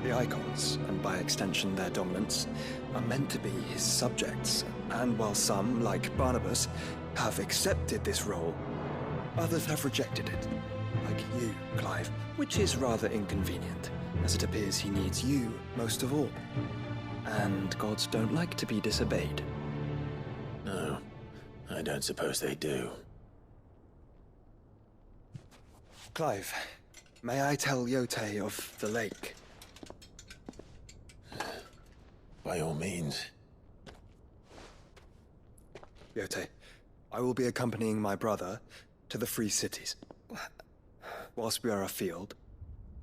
The icons, and by extension their dominance, are meant to be his subjects, and while some, like Barnabas, have accepted this role, Others have rejected it, like you, Clive, which is rather inconvenient, as it appears he needs you most of all. And gods don't like to be disobeyed. No, I don't suppose they do. Clive, may I tell Yotei of the lake? By all means. Yotei, I will be accompanying my brother to the Free Cities. Whilst we are afield,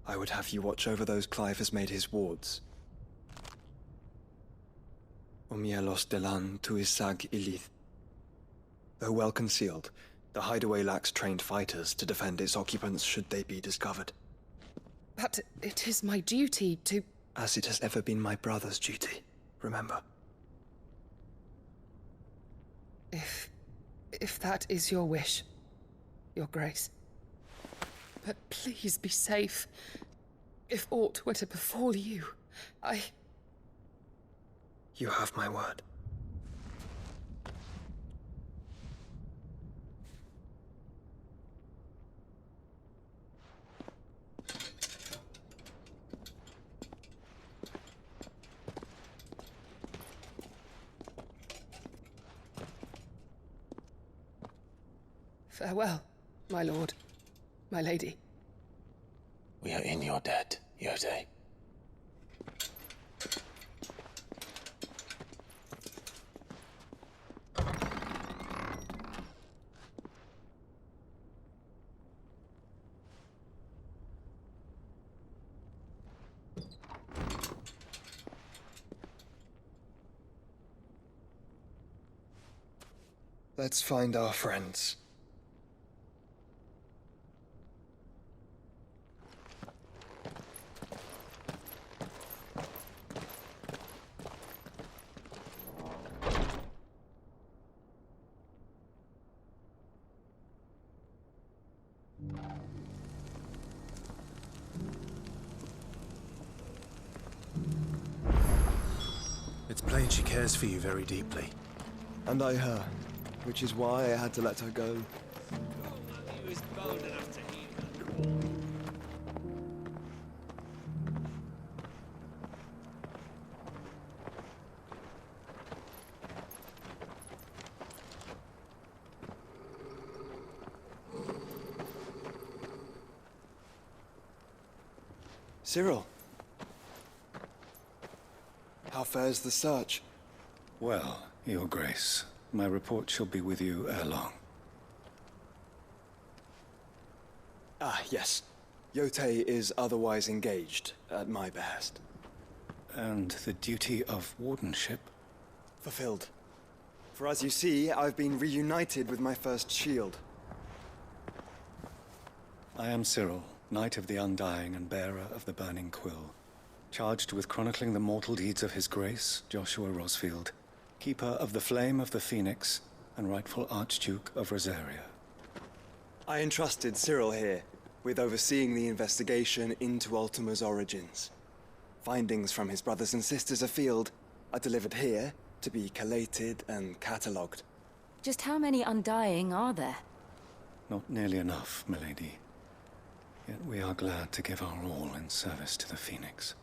I would have you watch over those Clive has made his wards. Omielos delan tuisag ilith. Though well concealed, the hideaway lacks trained fighters to defend its occupants should they be discovered. But it is my duty to... As it has ever been my brother's duty, remember. If that is your wish, Your Grace. But please be safe. If aught were to befall you, You have my word. Farewell, my lord, my lady. We are in your debt, Yotei. Let's find our friends. It's plain she cares for you very deeply. And I her, which is why I had to let her go. Cyril. How fares the search? Well, Your Grace, my report shall be with you ere long. Ah, yes. Yotei is otherwise engaged, at my behest. And the duty of wardenship? Fulfilled. For as you see, I've been reunited with my first shield. I am Cyril, Knight of the Undying and bearer of the Burning Quill, charged with chronicling the mortal deeds of His Grace, Joshua Rosfield, Keeper of the Flame of the Phoenix, and rightful Archduke of Rosaria. I entrusted Cyril here with overseeing the investigation into Ultima's origins. Findings from his brothers and sisters afield are delivered here to be collated and catalogued. Just how many Undying are there? Not nearly enough, milady. Yet we are glad to give our all in service to the Phoenix.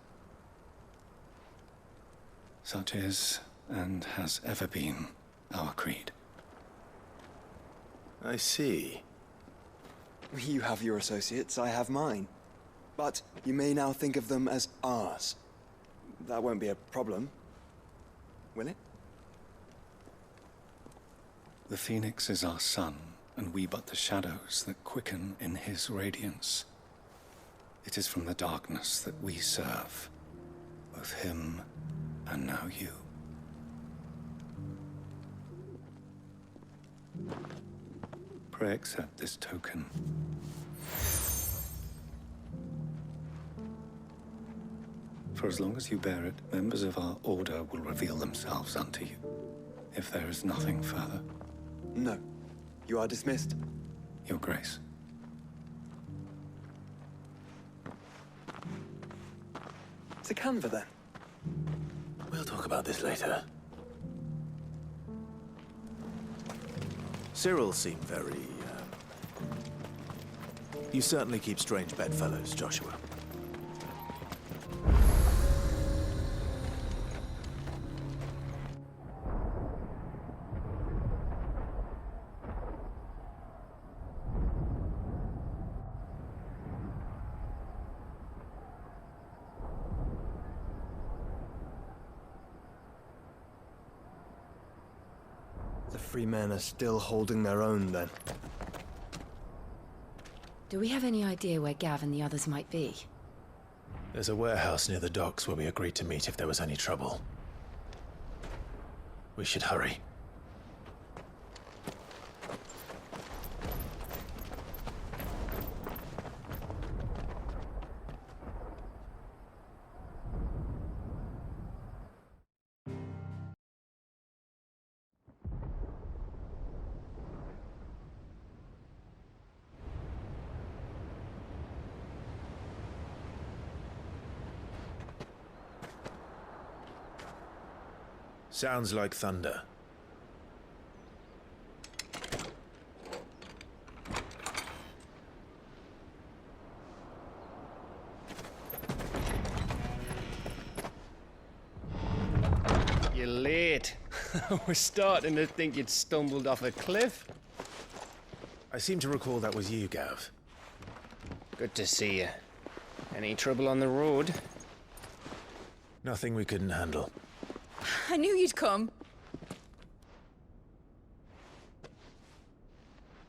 Such is, and has ever been, our creed. I see. You have your associates, I have mine. But you may now think of them as ours. That won't be a problem, will it? The Phoenix is our sun, and we but the shadows that quicken in his radiance. It is from the darkness that we serve, both him and now you. Pray accept this token. For as long as you bear it, members of our order will reveal themselves unto you, if there is nothing further. No. You are dismissed. Your Grace. To Kanver, then. We'll talk about this later. Cyril seemed very, You certainly keep strange bedfellows, Joshua. The free men are still holding their own, then. Do we have any idea where Gav and the others might be? There's a warehouse near the docks where we agreed to meet if there was any trouble. We should hurry. Sounds like thunder. You're late. We're starting to think you'd stumbled off a cliff. I seem to recall that was you, Gav. Good to see you. Any trouble on the road? Nothing we couldn't handle. I knew you'd come.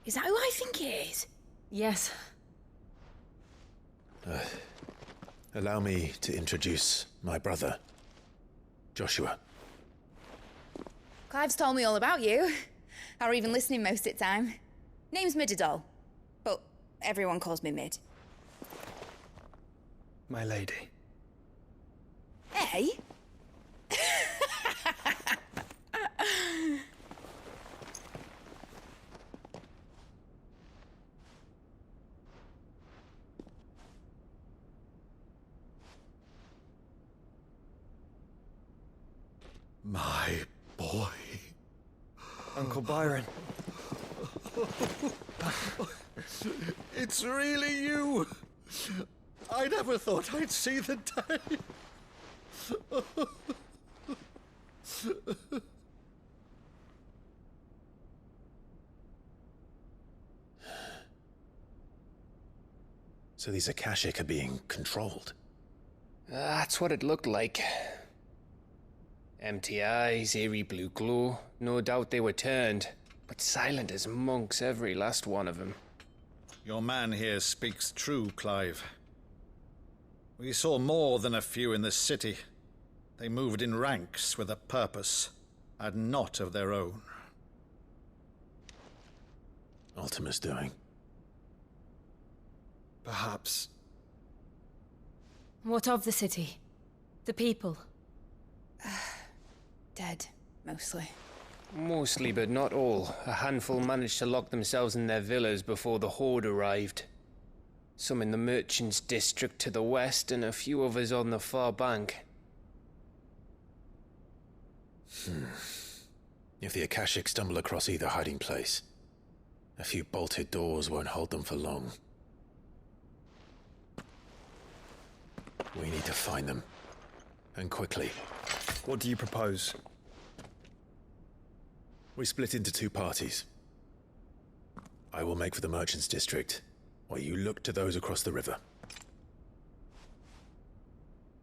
Is that who I think it is? Yes. Allow me to introduce my brother, Joshua. Clive's told me all about you. Or even listening most of the time. Name's Midadol, but everyone calls me Mid. My lady. Hey? My boy. Uncle Byron. It's really you. I never thought I'd see the day. So these akashic are being controlled? That's what it looked like. Empty eyes, eerie blue glow. No doubt they were turned, but silent as monks, every last one of them. Your man here speaks true, Clive. We saw more than a few in the city. They moved in ranks with a purpose, and not of their own. Ultima's doing. Perhaps. What of the city? The people? Dead, mostly. Mostly, but not all. A handful managed to lock themselves in their villas before the horde arrived. Some in the merchants' district to the west, and a few others on the far bank. If the akashic stumble across either hiding place, a few bolted doors won't hold them for long. We need to find them. And quickly. What do you propose? We split into two parties. I will make for the merchants' district, while you look to those across the river.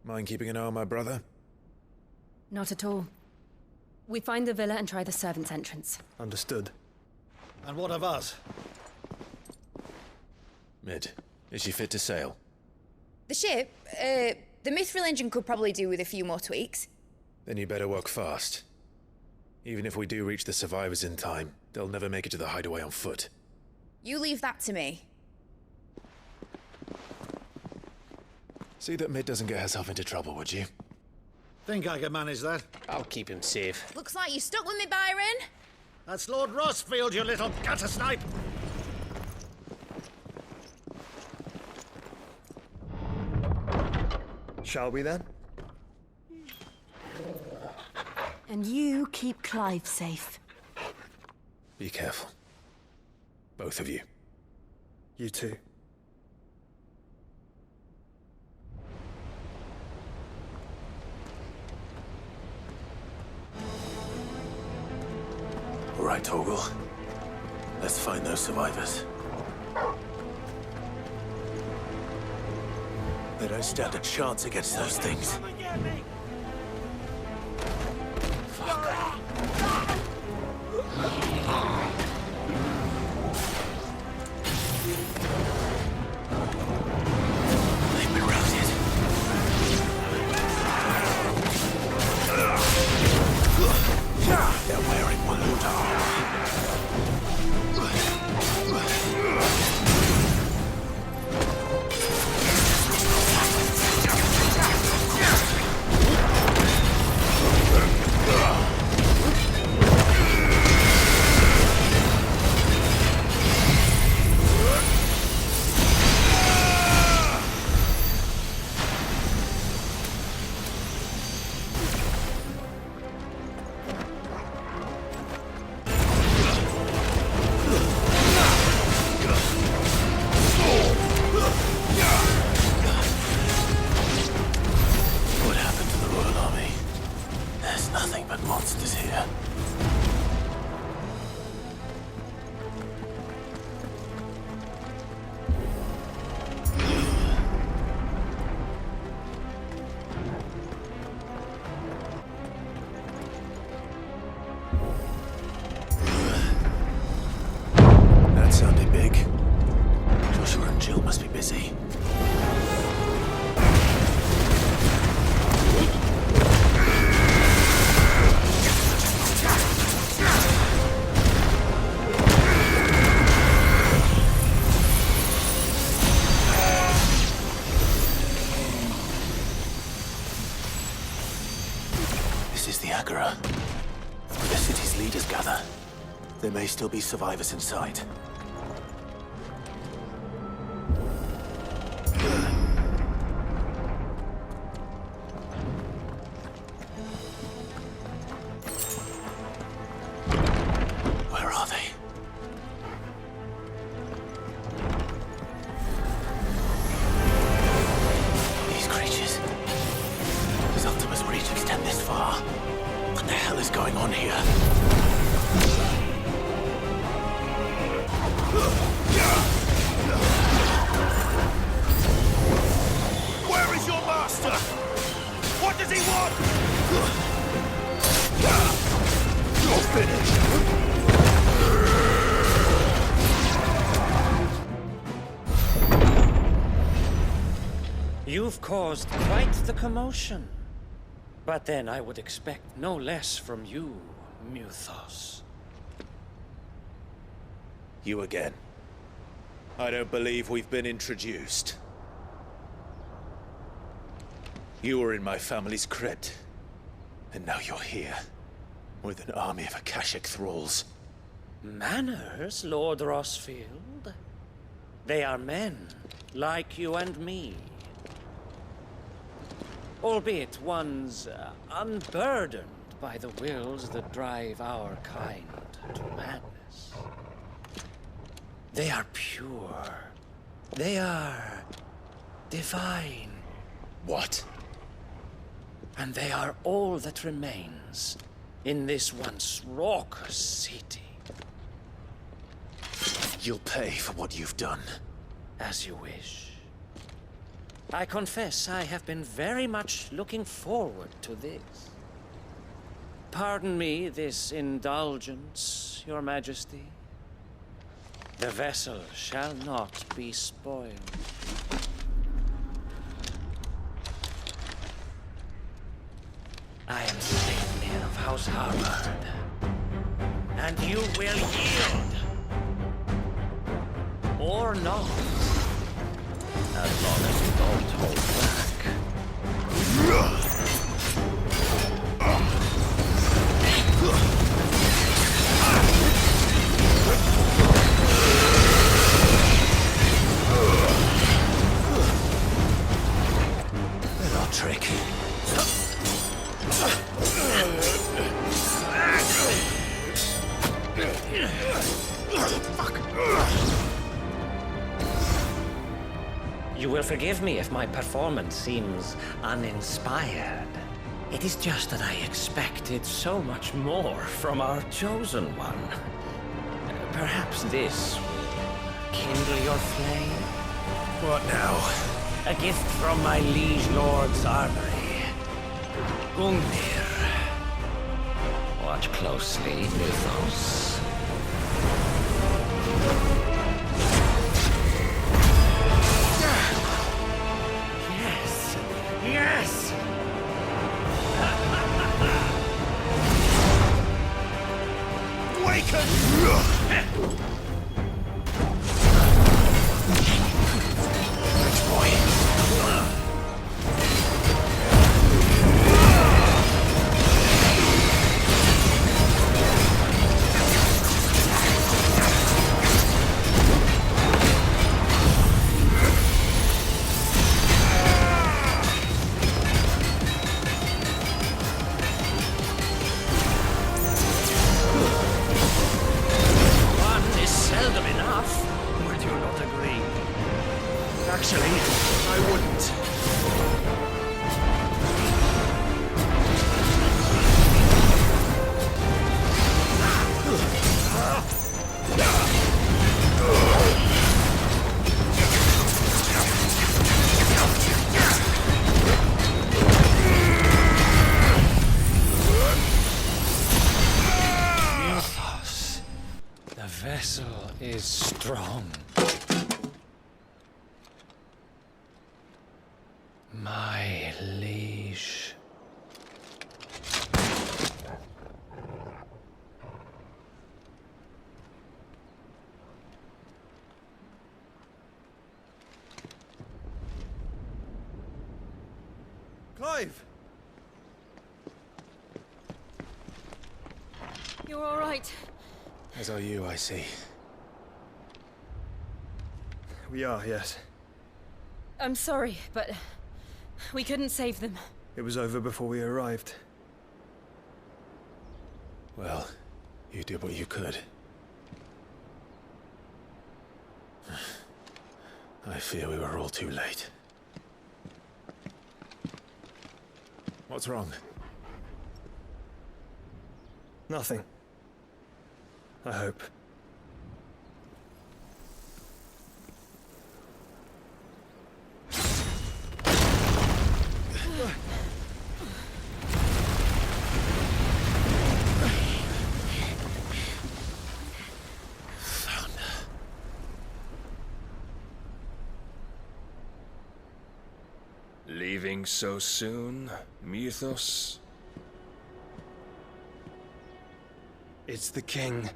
Mind keeping an eye on my brother? Not at all. We find the villa and try the servants' entrance. Understood. And what of us? Mid, is she fit to sail? The ship, the mithril engine could probably do with a few more tweaks. Then you better work fast. Even if we do reach the survivors in time, they'll never make it to the hideaway on foot. You leave that to me. See that Mid doesn't get herself into trouble, would you? Think I can manage that? I'll keep him safe. Looks like you stuck with me, Byron. That's Lord Rossfield, you little gutter snipe! Shall we then? And you keep Clive safe. Be careful. Both of you. You too. right, Torgal. Let's find those survivors. They don't stand a chance against those things. They've been routed. They're wearing Walud armor. There may still be survivors inside. Where are they? These creatures. Does Ultima's reach extend this far? What the hell is going on here? Where is your master? What does he want? You're finished. You've caused quite the commotion. But then I would expect no less from you, Muthos. You again. I don't believe we've been introduced. You were in my family's crypt, and now you're here, with an army of akashic thralls. Manners, Lord Rosfield? They are men, like you and me. Albeit ones unburdened by the wills that drive our kind to madness. They are pure. They are divine. What? And they are all that remains in this once raucous city. You'll pay for what you've done. As you wish. I confess I have been very much looking forward to this. Pardon me this indulgence, Your Majesty. The vessel shall not be spoiled. I am Satan of House Harvard, and you will yield. Or not. As long as you don't hold back. Little trick. Fuck. You will forgive me if my performance seems uninspired. It is just that I expected so much more from our chosen one. Perhaps this will kindle your flame? What now? A gift from my liege lord's armory. Gungnir. Watch closely, Mythos. Yes! Yes! Awaken! Is strong. My liege. Clive! You're all right. As are you, I see. We are, yes. I'm sorry, but we couldn't save them. It was over before we arrived. Well, you did what you could. I fear we were all too late. What's wrong? Nothing. I hope. Leaving so soon, Mythos? It's the king.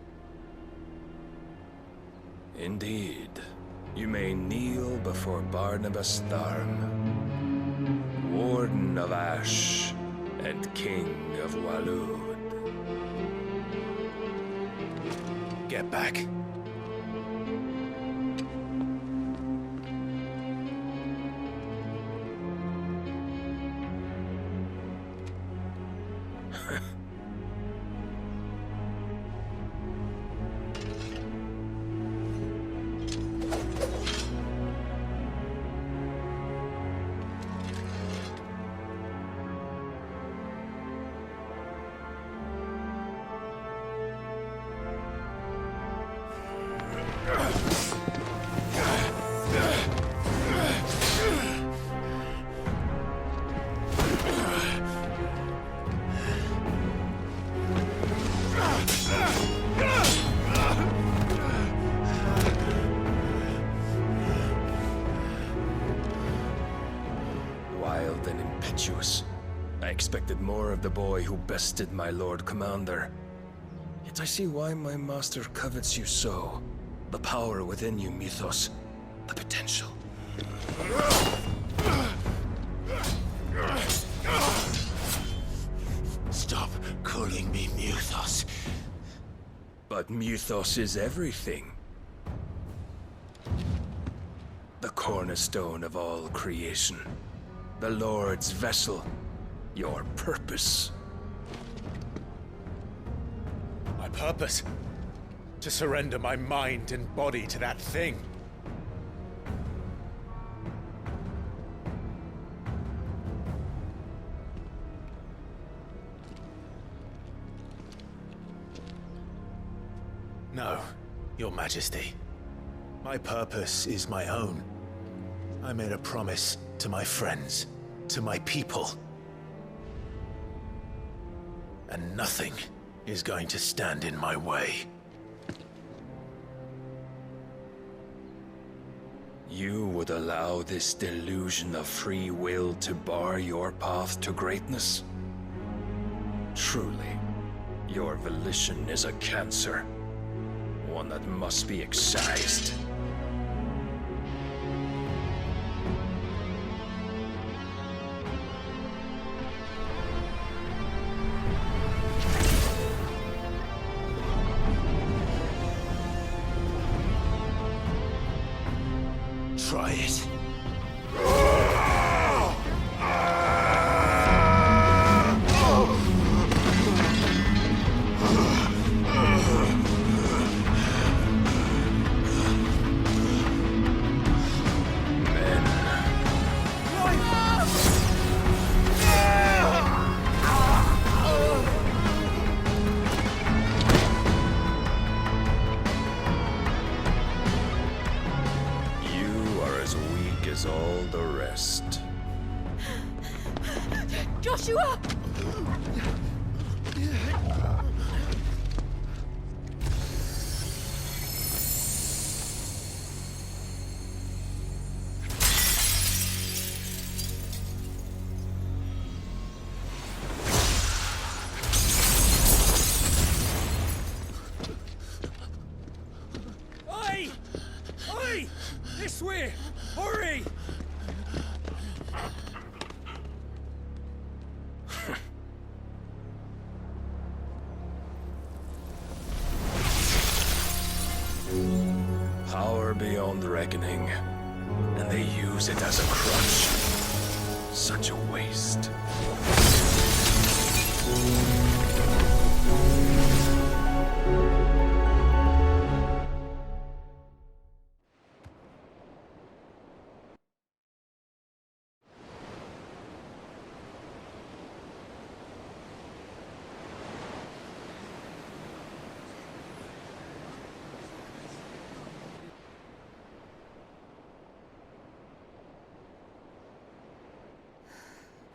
Indeed. You may kneel before Barnabas Tharm, Warden of Ash and King of Waloed. Get back. Wild and impetuous. I expected more of the boy who bested my Lord Commander. Yet I see why my master covets you so. The power within you, Mythos. The potential. Stop calling me Mythos. But Mythos is everything. The cornerstone of all creation. The Lord's vessel. Your purpose. My purpose? To surrender my mind and body to that thing. No, Your Majesty. My purpose is my own. I made a promise to my friends, to my people. And nothing is going to stand in my way. You would allow this delusion of free will to bar your path to greatness? Truly, your volition is a cancer. One that must be excised. Try it. All the rest. Joshua! Oi! Oi! This way! Hurry! Power beyond reckoning, and they use it as a crutch. Such a waste.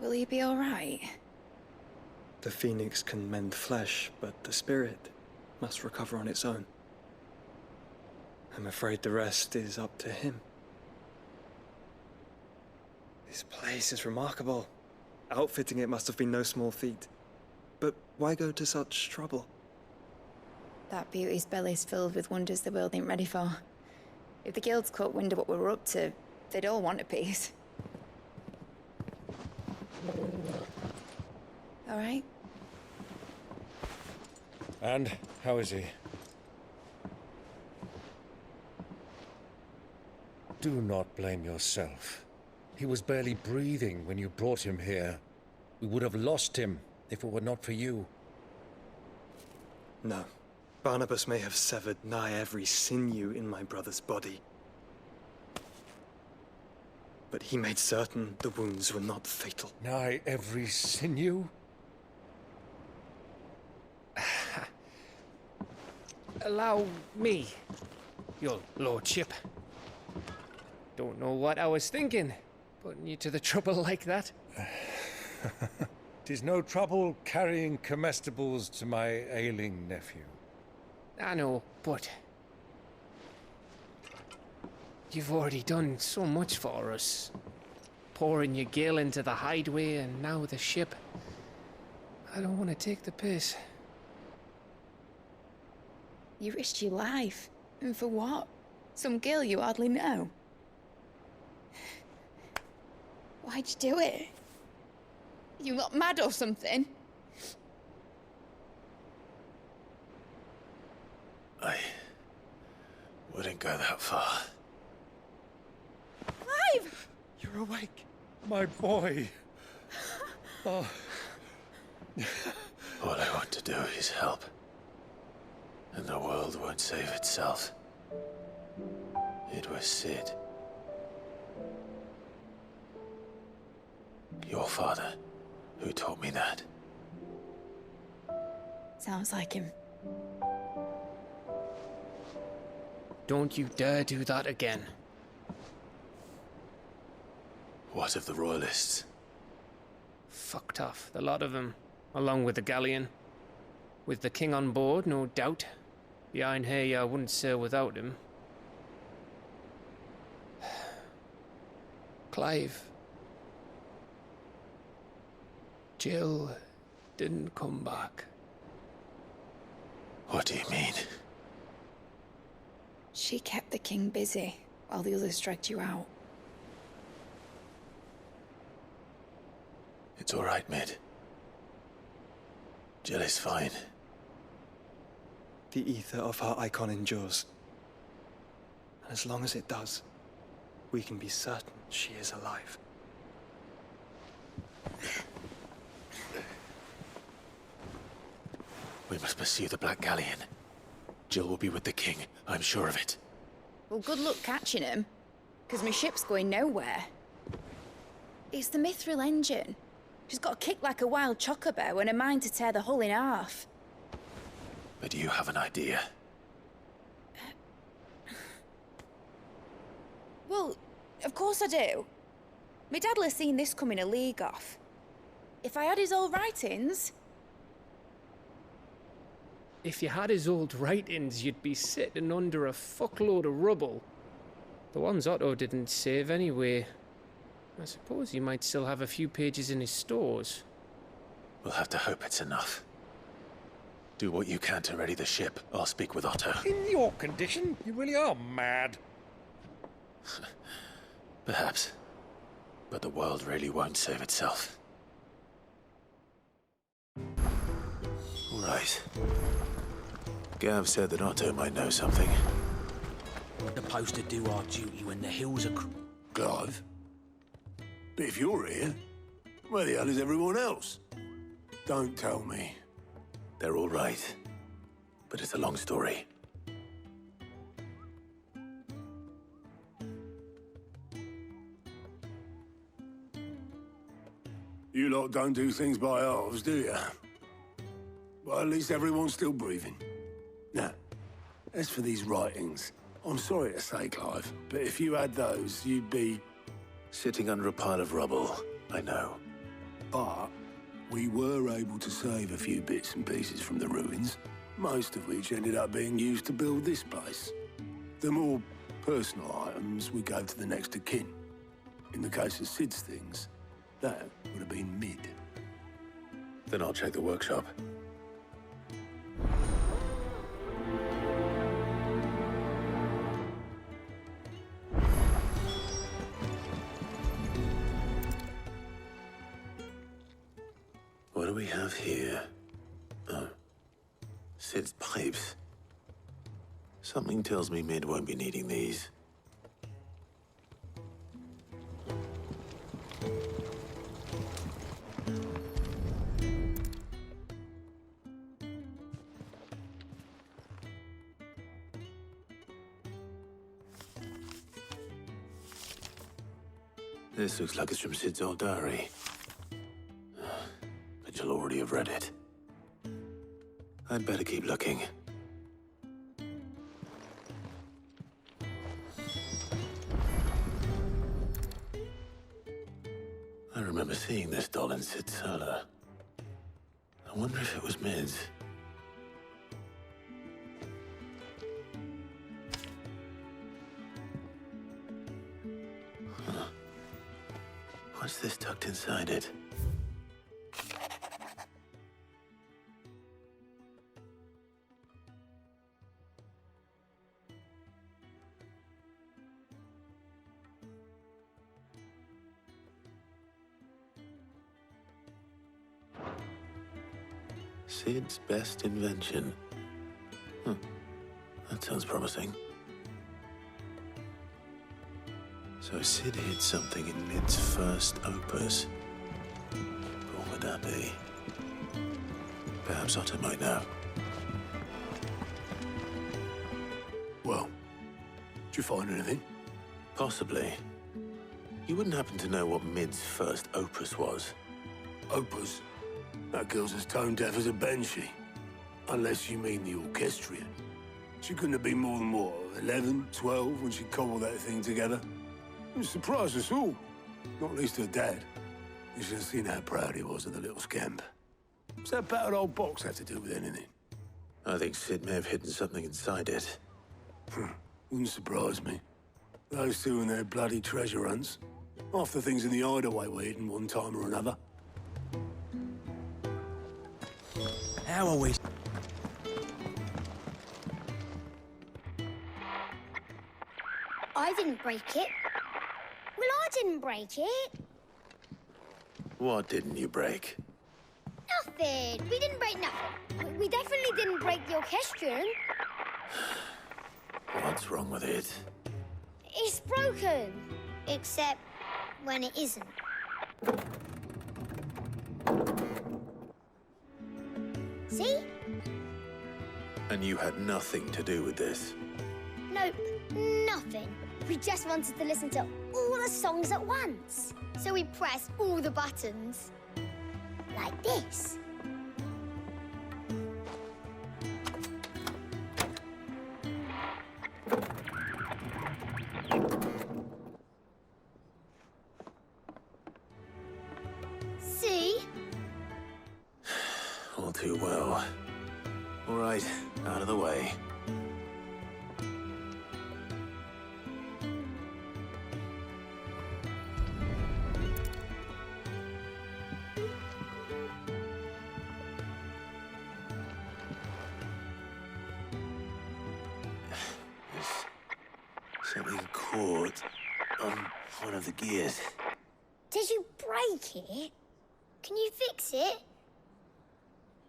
Will he be all right? The phoenix can mend flesh, but the spirit must recover on its own. I'm afraid the rest is up to him. This place is remarkable. Outfitting it must have been no small feat. But why go to such trouble? That beauty's belly's filled with wonders the world ain't ready for. If the guilds caught wind of what we were up to, they'd all want a piece. All right? And how is he? Do not blame yourself. He was barely breathing when you brought him here. We would have lost him if it were not for you. No. Barnabas may have severed nigh every sinew in my brother's body. But he made certain the wounds were not fatal. Nigh every sinew? Allow me, your lordship. Don't know what I was thinking, putting you to the trouble like that. 'Tis no trouble carrying comestibles to my ailing nephew. I know, but you've already done so much for us. Pouring your gil into the hideaway and now the ship. I don't want to take the piss. You risked your life. And for what? Some girl you hardly know. Why'd you do it? You got mad or something? I wouldn't go that far. Clive! You're awake, my boy. Oh. All I want to do is help. And the world won't save itself. It was Sid. Your father, who taught me that. Sounds like him. Don't you dare do that again. What of the Royalists? Fucked off, the lot of them, along with the galleon. With the king on board, no doubt. The Iron Hair wouldn't sail without him. Clive. Jill didn't come back. What do you mean? She kept the king busy while the others dragged you out. It's all right, Mid. Jill is fine. The ether of her icon endures. And as long as it does, we can be certain she is alive. We must pursue the Black Galleon. Jill will be with the king, I'm sure of it. Well, good luck catching him, because my ship's going nowhere. It's the Mithril engine. She's got a kick like a wild chocobo and a mind to tear the hull in half. But do you have an idea? Well, of course I do. My dad'll have seen this coming a league off. If I had his old writings... If you had his old writings, you'd be sitting under a fuckload of rubble. The ones Otto didn't save anyway. I suppose he might still have a few pages in his stores. We'll have to hope it's enough. Do what you can to ready the ship. I'll speak with Otto. In your condition, you really are mad. Perhaps. But the world really won't save itself. All right. Gav said that Otto might know something. We're supposed to do our duty when the hills are... Clive? But if you're here, where the hell is everyone else? Don't tell me. They're all right. But it's a long story. You lot don't do things by halves, do you? Well, at least everyone's still breathing. Now, as for these writings, I'm sorry to say, Clive, but if you had those, you'd be... Sitting under a pile of rubble, I know. But we were able to save a few bits and pieces from the ruins, most of which ended up being used to build this place. The more personal items we gave to the next of kin. In the case of Sid's things, that would have been Mid. Then I'll check the workshop. What do we have here? Oh. Sid's pipes. Something tells me Mid won't be needing these. This looks like it's from Sid's old diary. But you'll already have read it. I'd better keep looking. I remember seeing this doll in Sid's cellar. I wonder if it was Mid's. What's this tucked inside it? Sid's best invention. That sounds promising. So Sid hid something in Mid's first opus. What would that be? Perhaps Otto might know. Well, did you find anything? Possibly. You wouldn't happen to know what Mid's first opus was? Opus? That girl's as tone deaf as a banshee. Unless you mean the orchestrion. She couldn't have been more than, what, 11, 12 when she cobbled that thing together. It surprised us all, not least her dad. You should have seen how proud he was of the little scamp. What's that battered old box have to do with anything? I think Sid may have hidden something inside it. Wouldn't surprise me. Those two and their bloody treasure hunts. Half the things in the hideaway were hidden one time or another. How are we? I didn't break it. Well, I didn't break it. What didn't you break? Nothing. We didn't break nothing. We definitely didn't break the orchestrion. What's wrong with it? It's broken. Except when it isn't. See? And you had nothing to do with this? Nope, nothing. We just wanted to listen to all the songs at once. So we pressed all the buttons. Like this. See? All too well. All right, out of the way. Something caught on one of the gears. Did you break it? Can you fix it?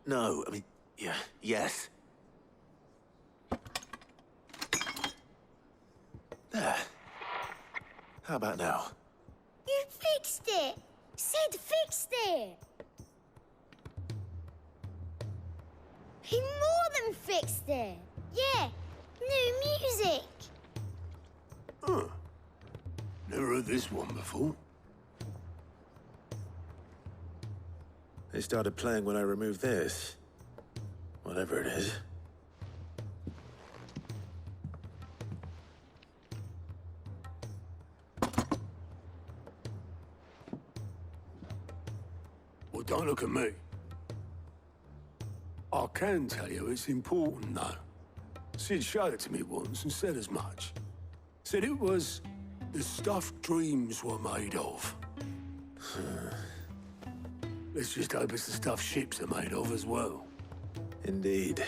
No, I mean, yeah, yes. There. How about now? You fixed it! Sid fixed it! He more than fixed it! Yeah, new music! Huh. Never heard this one before. They started playing when I removed this. Whatever it is. Well, don't look at me. I can tell you it's important, though. Sid showed it to me once and said as much. Said it was the stuff dreams were made of. Let's just hope it's the stuff ships are made of as well. Indeed.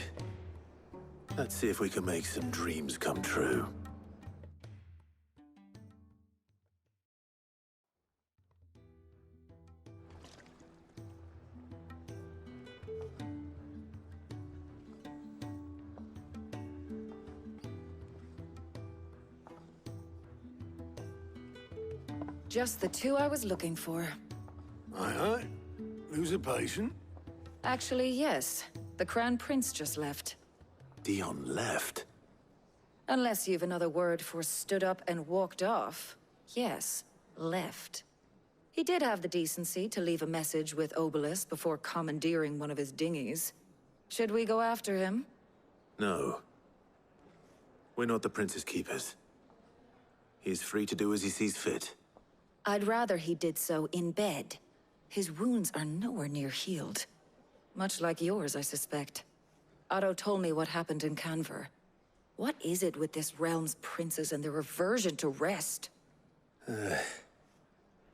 Let's see if we can make some dreams come true. Just the two I was looking for. Aye. Who's a patient? Actually, yes. The Crown Prince just left. Dion left? Unless you've another word for stood up and walked off. Yes, left. He did have the decency to leave a message with Obelisk before commandeering one of his dinghies. Should we go after him? No. We're not the Prince's keepers. He's free to do as he sees fit. I'd rather he did so in bed. His wounds are nowhere near healed. Much like yours, I suspect. Otto told me what happened in Kanver. What is it with this realm's princes and their aversion to rest?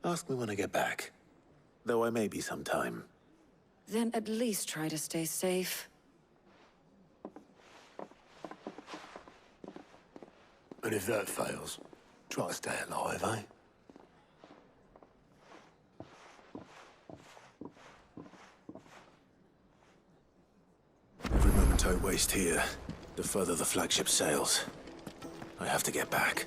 Ask me when I get back. Though I may be sometime. Then at least try to stay safe. And if that fails, try to stay alive, eh? Every moment I waste here, the further the flagship sails. I have to get back.